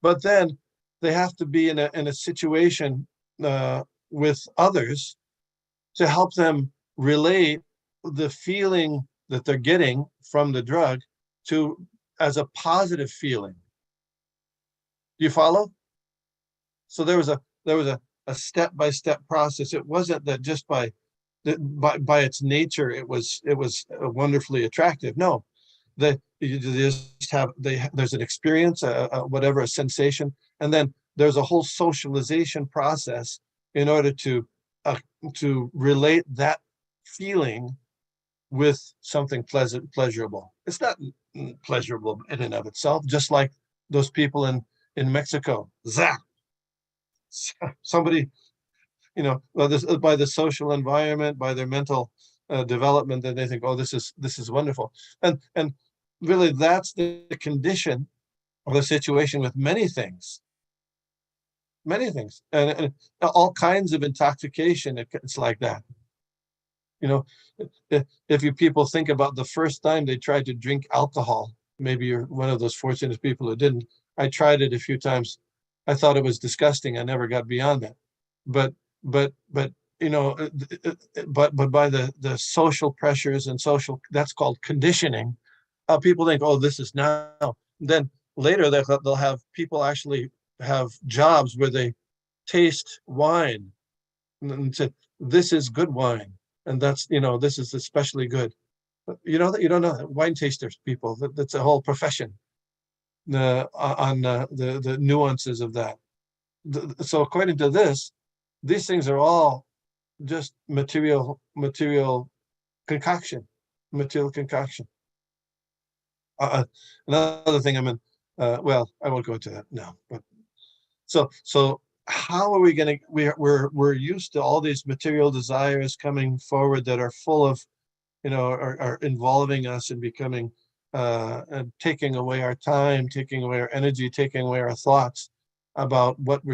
but then they have to be in a situation with others to help them relate the feeling that they're getting from the drug as a positive feeling. Do you follow? So there was a step-by-step process. It wasn't that just by its nature it was wonderfully attractive. No, you just have there's an experience, whatever, a sensation, and then there's a whole socialization process in order to relate that feeling with something pleasurable. It's not pleasurable in and of itself, just like those people in Mexico. Zap! Somebody, well, by the social environment, by their mental development, then they think, oh, this is wonderful. And really, that's the condition of the situation with many things. Many things, and all kinds of intoxication. It's like that. If you people think about the first time they tried to drink alcohol, maybe you're one of those fortunate people who didn't. I tried it a few times. I thought it was disgusting. I never got beyond that. But but but by the social pressures and that's called conditioning. People think, oh, this is now. Then later they'll have people actually have jobs where they taste wine and say, this is good wine. And that's, this is especially good. You don't know that wine tasters people. That's a whole profession on the nuances of that. So according to this, these things are all just material concoction. Another thing well, I won't go into that now. But so how are we going to? We're used to all these material desires coming forward that are full of, are involving us and becoming, and taking away our time, taking away our energy, taking away our thoughts about what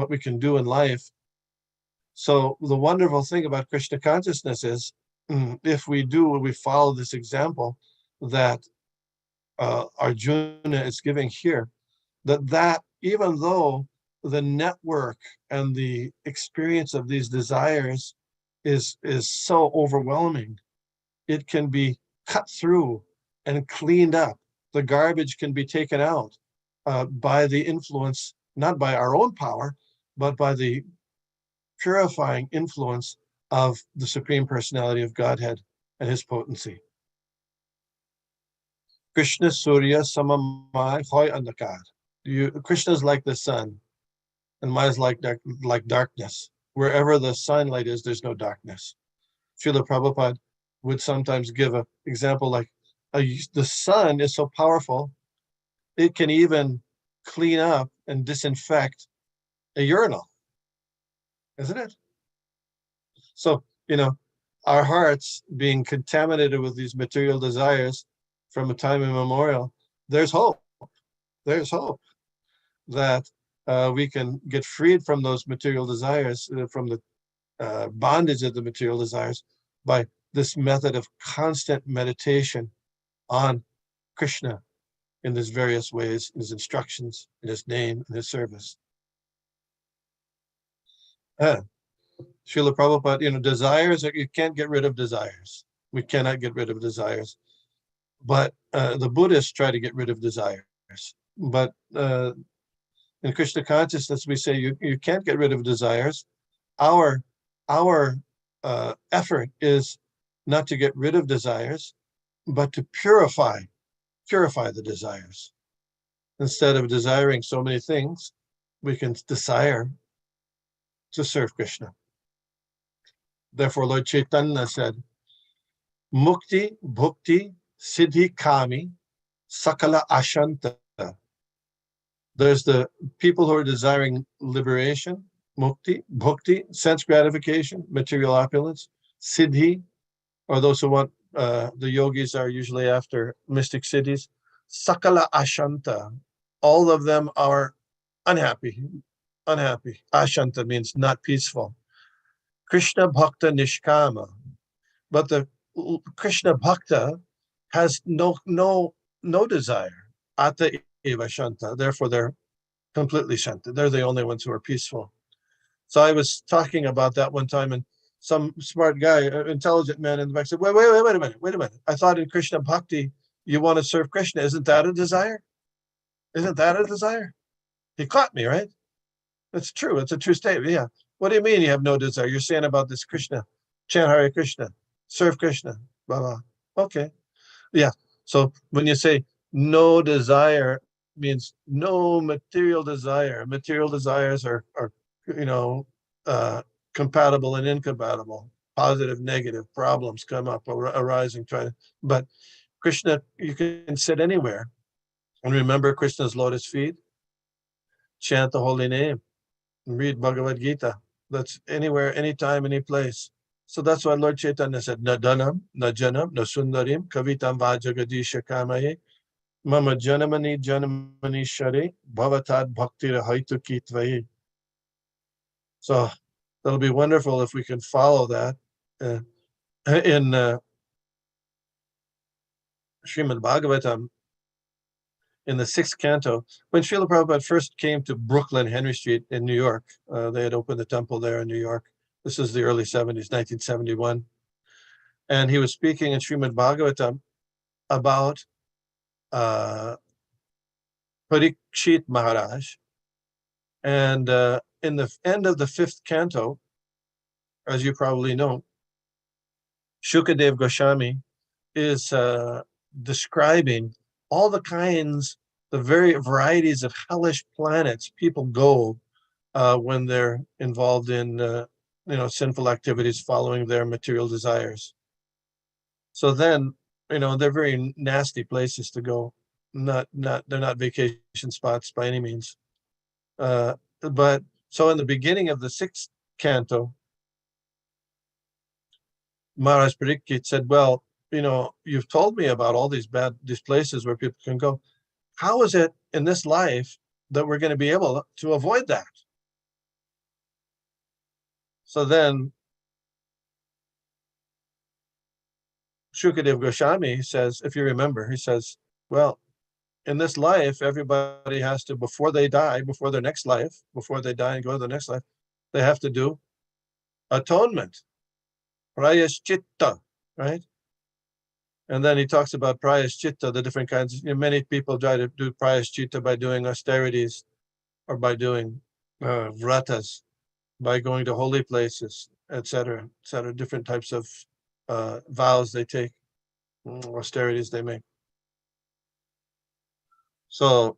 we can do in life. So the wonderful thing about Krishna consciousness is, if we follow this example that Arjuna is giving here, that even though the network and the experience of these desires is so overwhelming, it can be cut through and cleaned up. The garbage can be taken out by the influence, not by our own power, but by the purifying influence of the Supreme Personality of Godhead and his potency. Krishna Surya Samamai Hoy Andakar. Krishna is like the sun, and Maya is like darkness. Wherever the sunlight is, there's no darkness. Srila Prabhupada would sometimes give an example like the sun is so powerful, it can even clean up and disinfect a urinal, isn't it? So, our hearts being contaminated with these material desires from a time immemorial, there's hope. There's hope that we can get freed from those material desires, from the bondage of the material desires, by this method of constant meditation on Krishna in his various ways, in his instructions, in his name, in his service. Srila Prabhupada, desires, you can't get rid of desires. We cannot get rid of desires. But the Buddhists try to get rid of desires. But in Krishna consciousness, we say you can't get rid of desires. Our effort is not to get rid of desires, but to purify the desires. Instead of desiring so many things, we can desire to serve Krishna. Therefore, Lord Chaitanya said, Mukti, Bhukti, Siddhi, Kami, Sakala Ashanta. There's the people who are desiring liberation, Mukti, Bhukti, sense gratification, material opulence, Siddhi, or those who want, the yogis are usually after mystic siddhis, Sakala Ashanta. All of them are unhappy. Ashanta means not peaceful. Krishna Bhakta Nishkama. But the Krishna Bhakta has no desire. Ata eva shanta. Therefore, they're completely shanta. They're the only ones who are peaceful. So I was talking about that one time, and some smart guy, intelligent man in the back said, wait a minute. I thought in Krishna Bhakti, you want to serve Krishna. Isn't that a desire? He caught me, right? It's true. It's a true statement. Yeah. What do you mean you have no desire? You're saying about this Krishna, chant Hare Krishna, serve Krishna, blah, blah. Okay. Yeah. So when you say no desire, means no material desire. Material desires are you know, compatible and incompatible. Positive, negative problems come up arising. But Krishna, you can sit anywhere and remember Krishna's lotus feet, chant the holy name, and read Bhagavad Gita. That's anywhere, anytime, any place. So that's why Lord Chaitanya said, na dhanam, na janam, na sundarim, kavitam vajagadisha kamaye, mama janamani shari, bhavatad bhakti rahaitu kitvaye. So that'll be wonderful if we can follow that. In Srimad Bhagavatam, in the 6th canto, when Srila Prabhupada first came to Brooklyn, Henry Street in New York, they had opened the temple there in New York. This is the early 70s, 1971. And he was speaking in Srimad Bhagavatam about Parikshit Maharaj. And in the end of the 5th canto, as you probably know, Shukadev Goswami is describing all the kinds, the very varieties of hellish planets people go when they're involved in sinful activities following their material desires. So then, they're very nasty places to go. They're not vacation spots by any means. But so in the beginning of the 6th canto, Maharaj Parikshit said, well, you've told me about all these places where people can go. How is it in this life that we're going to be able to avoid that? So then Shukadev Goswami says, if you remember, he says, well, in this life, everybody has to, before they die, before their next life, before they die and go to the next life, they have to do atonement, prayaschitta, right? And then he talks about prayaschitta, the different kinds. Many people try to do prayaschitta by doing austerities or by doing vratas, by going to holy places, etc., different types of vows they take, austerities they make. So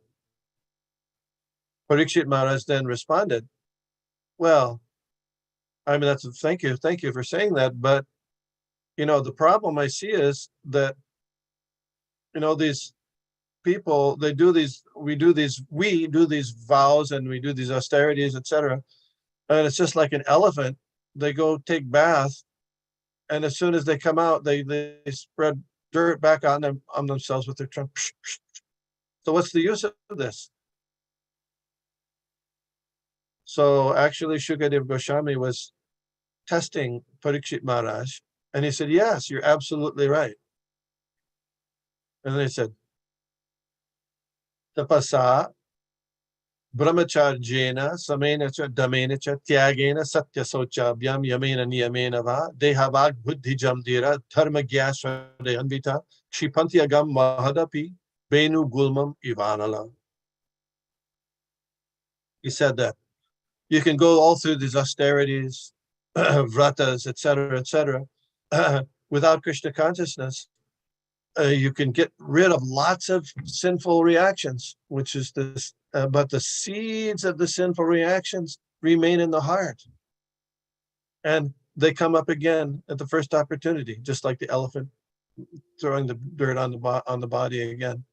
Parikshit Maharaj then responded, well, I mean, thank you for saying that, but the problem I see is that these people, we do these vows and we do these austerities, etc., and it's just like an elephant. They go take bath, and as soon as they come out, they spread dirt back on themselves with their trunk. So what's the use of this? So actually, Shukadev Goswami was testing Parikshit Maharaj, and he said, yes, you're absolutely right. And then he said, tapasa brahmacharjena samena cha damena cha tyagena satya sochabyam yamena niyamena va dehavag buddhi jamdira dharma gyasrade anvita kshipantyagam mahadapi benu gulmam ivanala. He said that you can go all through these austerities, vratas, etc., without Krishna consciousness. You can get rid of lots of sinful reactions, which is this, but the seeds of the sinful reactions remain in the heart. And they come up again at the first opportunity, just like the elephant throwing the dirt on the body again.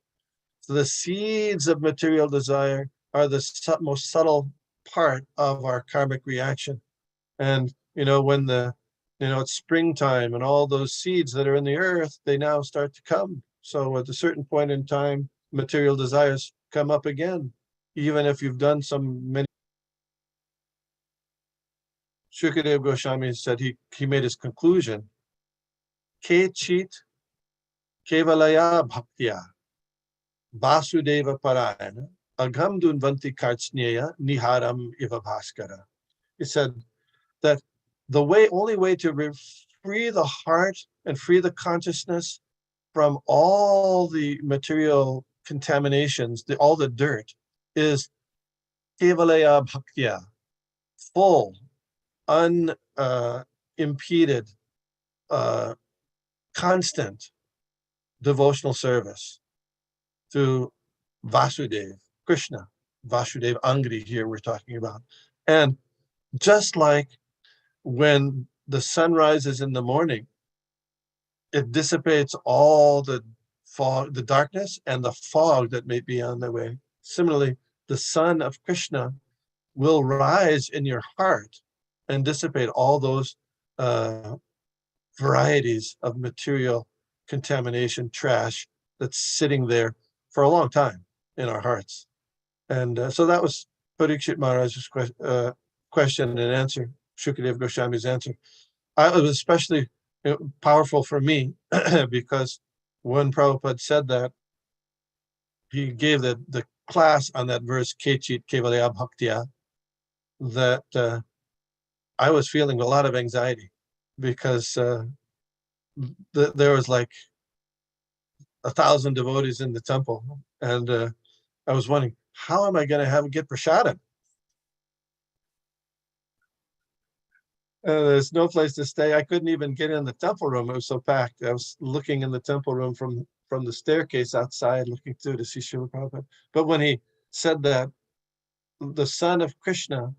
So the seeds of material desire are the most subtle part of our karmic reaction. And, when it's springtime and all those seeds that are in the earth, they now start to come. So at a certain point in time, material desires come up again, even if you've done many. Shukadev Goswami said he made his conclusion. Ke chit kevalaya bhaktya vasudeva parayana agham dunvanti kartsneya niharam iva bhaskara. He said that the only way to free the heart and free the consciousness from all the material contaminations, all the dirt, is kevalaya bhaktya, full, unimpeded, constant devotional service to Vasudev, Krishna, Vasudev Angri here we're talking about. And just like when the sun rises in the morning, it dissipates all the fog, the darkness and the fog that may be on the way. Similarly, the sun of Krishna will rise in your heart and dissipate all those varieties of material contamination, trash that's sitting there for a long time in our hearts. And so that was Parikshit Maharaj's question and answer, Shukadev Goswami's answer. It was especially powerful for me because when Prabhupada said that, he gave the class on that verse, Kechit Kevalaya Bhaktya, that I was feeling a lot of anxiety because there was like 1,000 devotees in the temple. And I was wondering, how am I going to get prasadam? There's no place to stay. I couldn't even get in the temple room. It was so packed. I was looking in the temple room from the staircase outside, looking through to see Srila Prabhupada. But when he said that the son of Krishna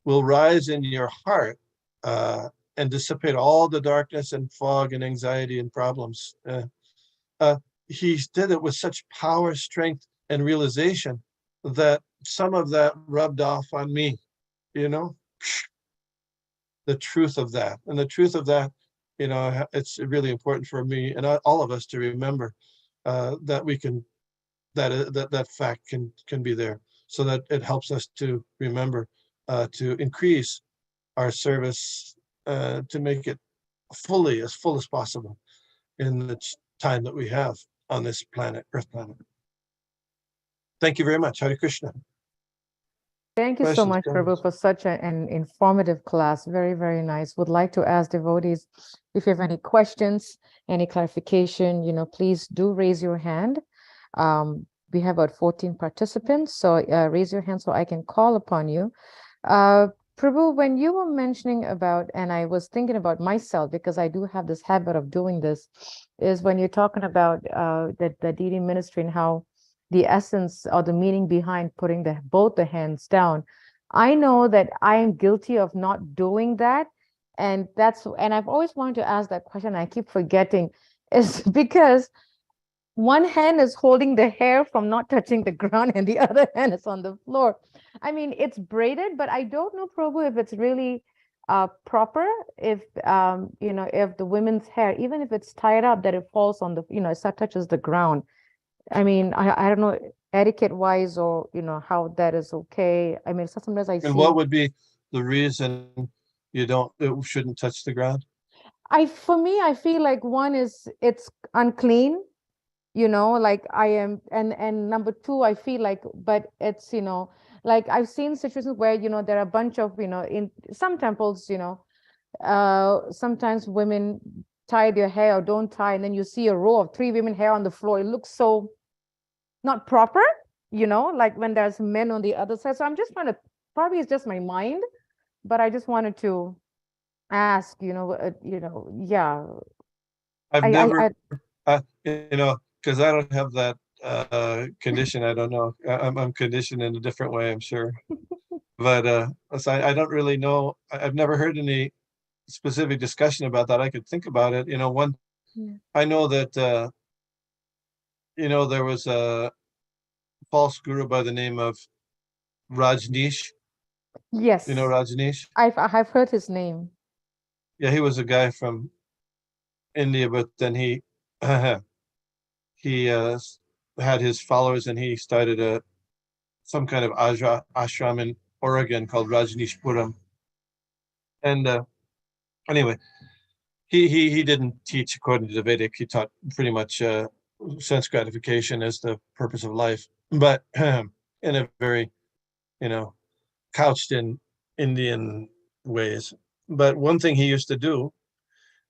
will rise in your heart and dissipate all the darkness and fog and anxiety and problems, he did it with such power, strength, and realization that some of that rubbed off on me, you know? The truth of that. And the truth of that, you know, it's really important for me and all of us to remember that we can, that fact can be there, so that it helps us to remember to increase our service to make it as full as possible in the time that we have on this planet, Earth planet. Thank you very much. Hare Krishna. Thank you so Questions, much, Prabhu, comments? for such an informative class. Very, very nice. Would like to ask devotees if you have any questions, any clarification, you know, please do raise your hand. We have about 14 participants, so raise your hand so I can call upon you. Prabhu, when you were mentioning about, and I was thinking about myself because I do have this habit of doing this, is when you're talking about the deity ministry and how the essence or the meaning behind putting both the hands down. I know that I am guilty of not doing that. And I've always wanted to ask that question. I keep forgetting, is because one hand is holding the hair from not touching the ground and the other hand is on the floor. I mean, it's braided, but I don't know, Prabhu, if it's really proper, if you know, if the women's hair, even if it's tied up, that it falls on the, you know, it touches the ground. I mean, I don't know, etiquette wise, or you know, how that is okay. I mean, sometimes I And see. what would be the reason it shouldn't touch the ground? For me, I feel like one is it's unclean, you know, like I am, and number two, I feel like, but it's, you know, like I've seen situations where, you know, there are a bunch of, you know, in some temples, you know, sometimes women tie their hair or don't tie, and then you see a row of 3 women hair on the floor. It looks so not proper, you know, like when there's men on the other side. So I'm just trying to, probably it's just my mind, but I just wanted to ask, you know, yeah. I've I never, you know, because I don't have that condition. I don't know. I'm conditioned in a different way, I'm sure. But so I don't really know. I've never heard any specific discussion about that. I could think about it. You know, Yeah. I know that, you know, there was a false guru by the name of Rajneesh. Yes, You know Rajneesh? I've heard his name. Yeah, he was a guy from India, but then he he had his followers, and he started some kind of ashram in Oregon called Rajneeshpuram. And anyway, he didn't teach according to the Vedic. He taught pretty much sense gratification as the purpose of life, but in a very, you know, couched in Indian ways. But one thing he used to do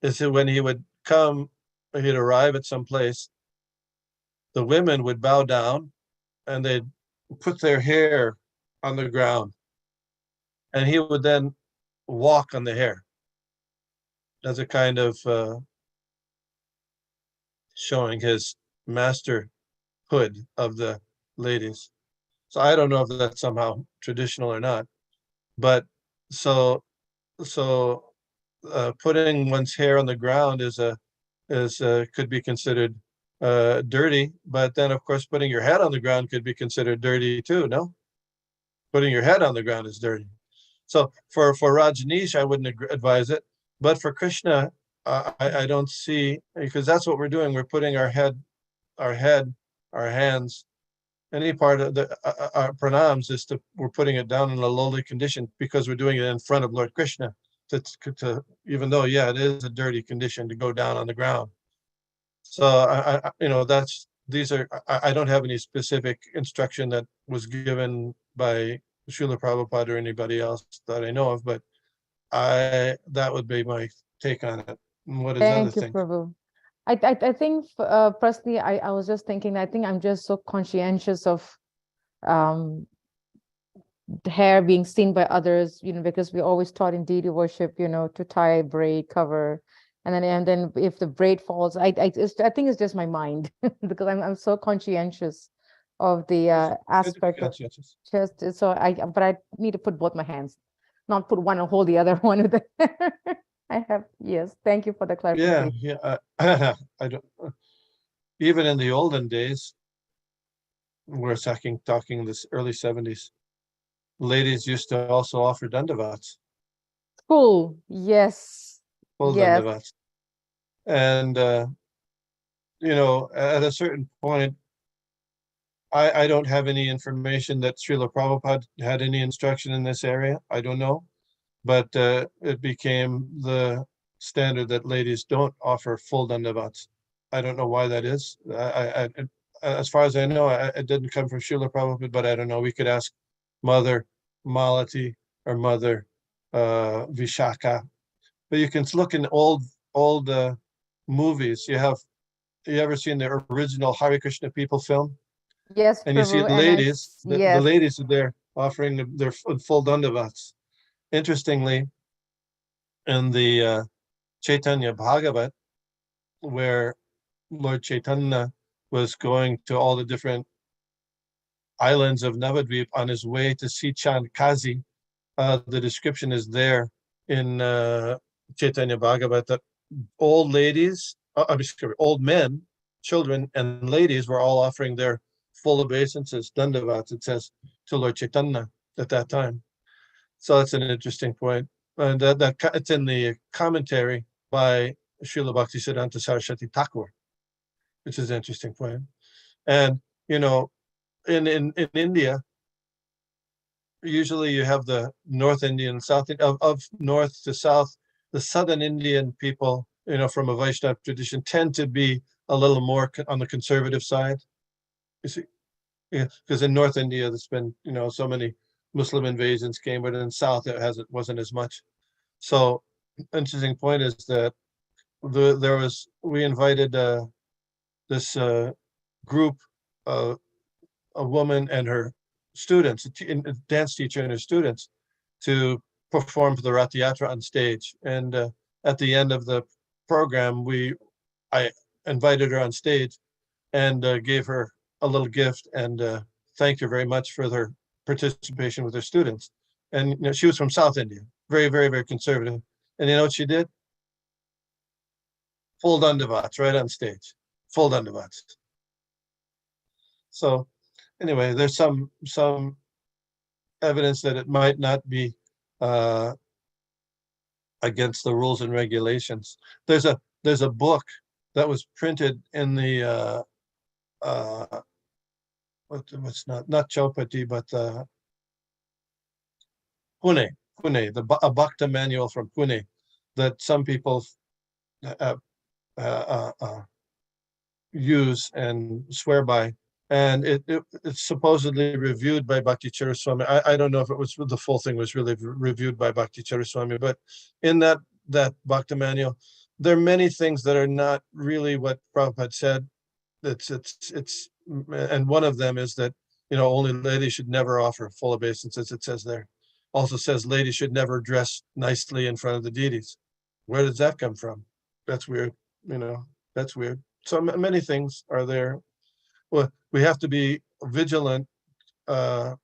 is that when he would come, he'd arrive at some place, the women would bow down and they'd put their hair on the ground, and he would then walk on the hair as a kind of showing his masterhood of the ladies. So I don't know if that's somehow traditional or not, but so putting one's hair on the ground is could be considered dirty, but then of course putting your head on the ground could be considered dirty too. No, putting your head on the ground is dirty. So for Rajneesh, I wouldn't advise it, but for Krishna, I don't see, because that's what we're doing. We're putting our head, our hands, any part of the our pranams is we're putting it down in a lowly condition because we're doing it in front of Lord Krishna. To even though, yeah, it is a dirty condition to go down on the ground. So I don't have any specific instruction that was given by Srila Prabhupada or anybody else that I know of, but that would be my take on it. And what is other Thank you, things? Prabhu. I think personally, I was just thinking, I think I'm just so conscientious of the hair being seen by others, because we always taught in deity worship, to tie, braid, cover, and then if the braid falls, I think it's just my mind because I'm so conscientious of the aspect of Conscientious. just but I need to put both my hands, not put one and hold the other one with it. Yes, thank you for the clarification. Yeah. I don't. Even in the olden days, we're talking this early 70s. Ladies used to also offer dandavats, Cool. Yes. full Yes. dandavats, and at a certain point, I don't have any information that Srila Prabhupada had any instruction in this area. I don't know, but it became the standard that ladies don't offer full dandavats. I don't know why that is. As far as I know, it didn't come from Srila Prabhupada, but I don't know. We could ask Mother Malati or Mother Vishaka. But you can look in old movies. You ever seen the original Hare Krishna people film? Yes, And you see Prabhu, ladies, the yes. ladies are there offering their full dandavats. Interestingly, in the Chaitanya Bhagavat, where Lord Chaitanya was going to all the different islands of Navadvip on his way to see Chand Kazi, the description is there in Chaitanya Bhagavat that old men, children, and ladies were all offering their full obeisances, dandavats, it says, to Lord Chaitanya at that time. So that's an interesting point. And that it's in the commentary by Srila Bhaktisiddhanta Saraswati Thakur, which is an interesting point. And, in India, usually you have the North Indian, South of north to south, the Southern Indian people, from a Vaishnava tradition tend to be a little more on the conservative side. You see, yeah, because in North India, there's been, so many Muslim invasions came, but in South, wasn't as much. So interesting point is that we invited this group, a woman and her students, a dance teacher and her students, to perform for the Rath Yatra on stage. And at the end of the program, I invited her on stage and gave her a little gift and thanked her very much for their participation with her students. And she was from South India, very, very, very conservative. And you know what she did? Full dandavats right on stage, full dandavats. So anyway, there's some evidence that it might not be against the rules and regulations. There's a book that was printed in the what's not Chaupati, but Pune, a Bhakta manual from Pune that some people use and swear by. And it's supposedly reviewed by Bhakti Swami. I don't know if the full thing was really reviewed by Bhakti Swami, but in that Bhakta manual, there are many things that are not really what Prabhupada said. And one of them is that, only ladies should never offer full obeisances, it says there. Also says ladies should never dress nicely in front of the deities. Where does that come from? That's weird, that's weird. So many things are there. Well, we have to be vigilant because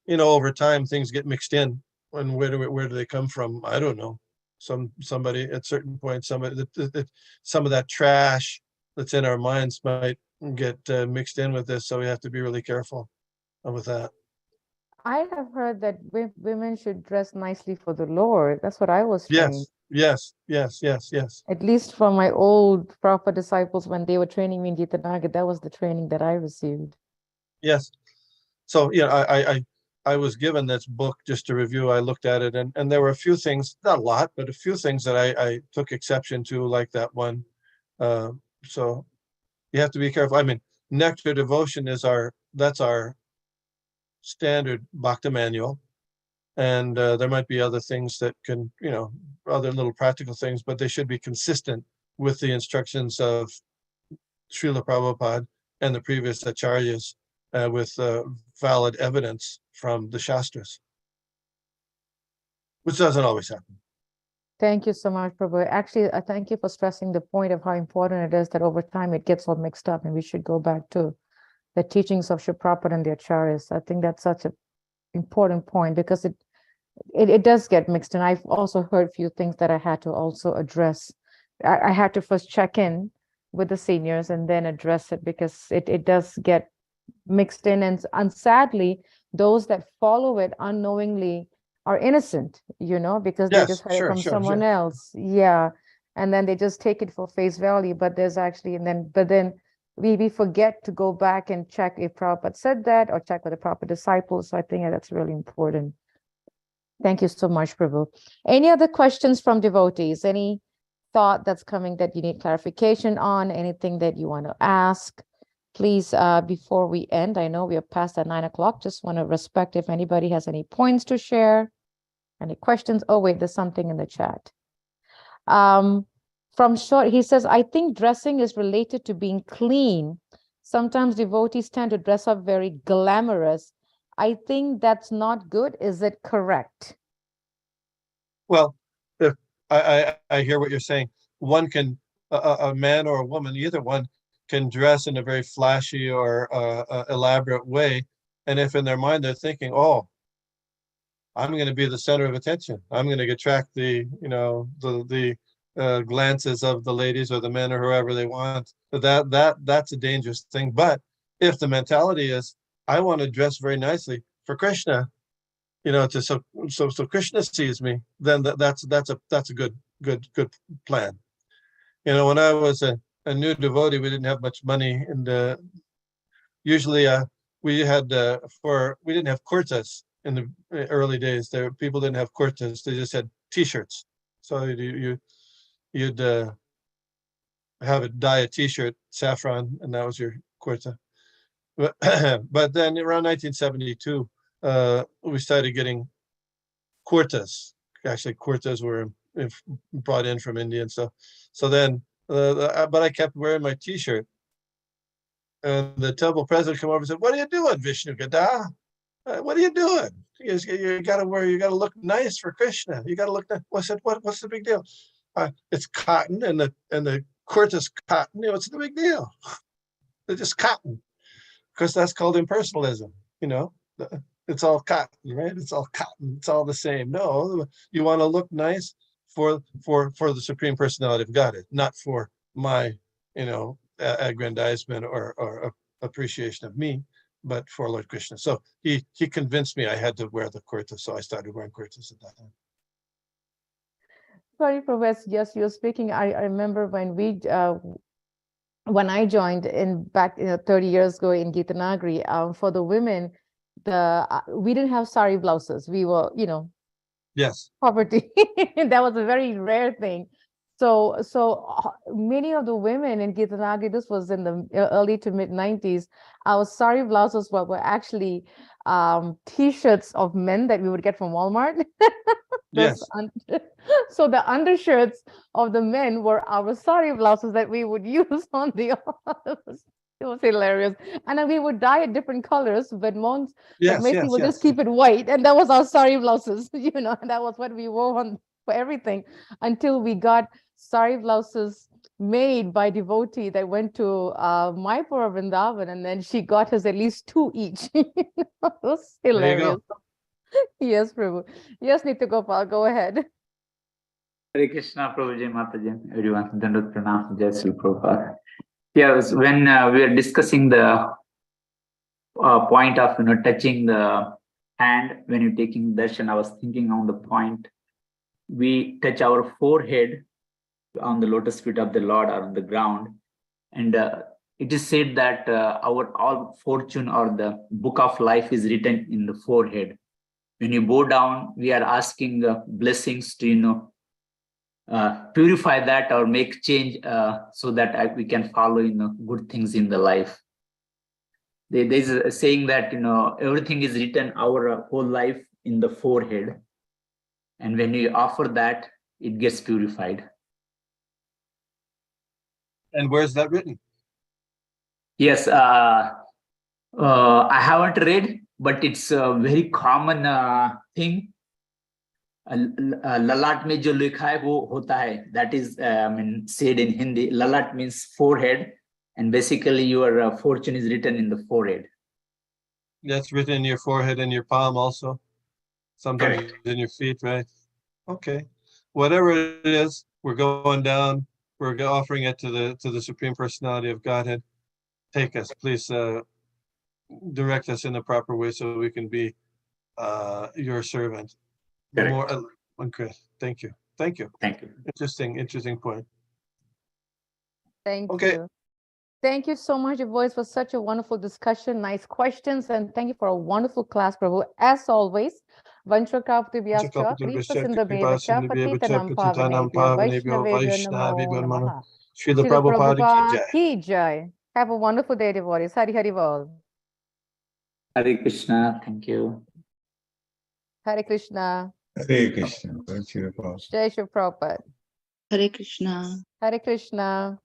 over time things get mixed in. And where do they come from? I don't know. Somebody at certain point, some of that trash that's in our minds might get mixed in with this. So we have to be really careful with that. I have heard that women should dress nicely for the Lord. That's what I was trained. Yes. At least from my old Prabhupada disciples when they were training me in Gitanagar, that was the training that I received. Yes. So, I was given this book just to review. I looked at it and there were a few things, not a lot, but a few things that I took exception to, like that one. So you have to be careful. I mean, Nectar Devotion that's our standard Bhakti manual. And there might be other things that can, other little practical things, but they should be consistent with the instructions of Srila Prabhupada and the previous acharyas with valid evidence from the Shastras, which doesn't always happen. Thank you so much, Prabhu. Actually, I thank you for stressing the point of how important it is that over time it gets all mixed up and we should go back to the teachings of Srila Prabhupada and the acharyas. I think that's such an important point because it does get mixed. And I've also heard a few things that I had to also address. I had to first check in with the seniors and then address it because it does get mixed in. And sadly, those that follow it unknowingly are innocent, because they just heard it from someone else. Yeah. And then they just take it for face value. But there's actually, but then we forget to go back and check if Prabhupada said that or check with the proper disciples. So I think that's really important. Thank you so much, Prabhu. Any other questions from devotees? Any thought that's coming that you need clarification on? Anything that you want to ask? Please, before we end, I know we are past at 9 o'clock. Just want to respect if anybody has any points to share, any questions. Oh, wait, there's something in the chat. From Short, he says, I think dressing is related to being clean. Sometimes devotees tend to dress up very glamorous. I think that's not good. Is it correct? Well, if I hear what you're saying. One can, a man or a woman, either one, can dress in a very flashy or elaborate way. And if in their mind they're thinking, oh, I'm going to be the center of attention. I'm going to attract the glances of the ladies or the men or whoever they want. That's a dangerous thing. But if the mentality is, I want to dress very nicely for Krishna, so Krishna sees me, then that's a good plan. When I was a new devotee, we didn't have much money, and usually we didn't have kurtas in the early days. People didn't have kurtas; they just had T-shirts. So you'd have it dye a T-shirt saffron, and that was your kurta. But then around 1972, we started getting kurtas. Actually, kurtas were brought in from India and stuff. So then, but I kept wearing my T-shirt. And the temple president came over and said, "What are you doing, Vishnugada? What are you doing? You got to look nice for Krishna. You got to look nice." I said, "What's the big deal? It's cotton, and the kurta's cotton. What's the big deal? They're just cotton." Because that's called impersonalism, it's all cotton, right? It's all cotton. It's all the same. No, you want to look nice for the Supreme Personality of Godhead, not for my, aggrandizement or appreciation of me, but for Lord Krishna. So he convinced me I had to wear the kurta, so I started wearing kurtas at that time. Sorry, Professor. Yes, you're speaking. I remember when I joined back 30 years ago in Gitanagari, for the women, we didn't have sari blouses. We were, yes, poverty. That was a very rare thing. So many of the women in Gitanagari, this was in the early to mid 90s, our sari blouses were actually T-shirts of men that we would get from Walmart. Yes. So the undershirts of the men were our sari blouses that we would use on the it was hilarious. And then we would dye it different colors, but monks would just keep it white. And that was our sari blouses, and that was what we wore on for everything until we got sari blouses made by devotee that went to Mayapur or Vrindavan, and then she got us at least 2 each. It was There you hilarious. go. Yes, Prabhu. Yes, Nitya Gopal, go ahead. Hare Krishna, Prabhuji, Mataji, everyone. Dandavat Pranam, Jai Sri Prabhupada. Yes, when we are discussing the point of touching the hand when you're taking darshan, I was thinking on the point we touch our forehead on the lotus feet of the Lord or on the ground, and it is said that our all fortune or the book of life is written in the forehead. When you bow down, we are asking blessings to purify that or make change so that we can follow good things in the life. There's a saying that everything is written our whole life in the forehead, and when you offer that, it gets purified. And where's that written? Yes, I haven't read, but it's a very common thing. Lalat mein jo likha hai wo hota hai. That is said in Hindi. Lalat means forehead, and basically your fortune is written in the forehead. That's written in your forehead and your palm also. Sometimes Correct. in your feet, right? Okay. Whatever it is, we're going down. We're offering it to the Supreme Personality of Godhead. Take us, please. Direct us in the proper way so we can be your servant. Correct. Okay. Thank you. Thank you. Thank you. Interesting point. Thank Okay. you. Thank you so much, boys, for such a wonderful discussion, nice questions, and thank you for a wonderful class, Prabhu. As always, Vanchakaptibhyascha, Kripasindabevacha, Patitanam Pavanebhyo, Vaishnavebhyo Namo Namaha. Srila Srila Prabhupada ki Prabhupada jai. ki jai. Have a wonderful day, devotees. Hari Hari Bol. Hare Krishna. Thank you. Hare Krishna. Hare Krishna. Jai Shri Prabhupada. Jai Shri Prabhupada. Hare Krishna. Hare Krishna.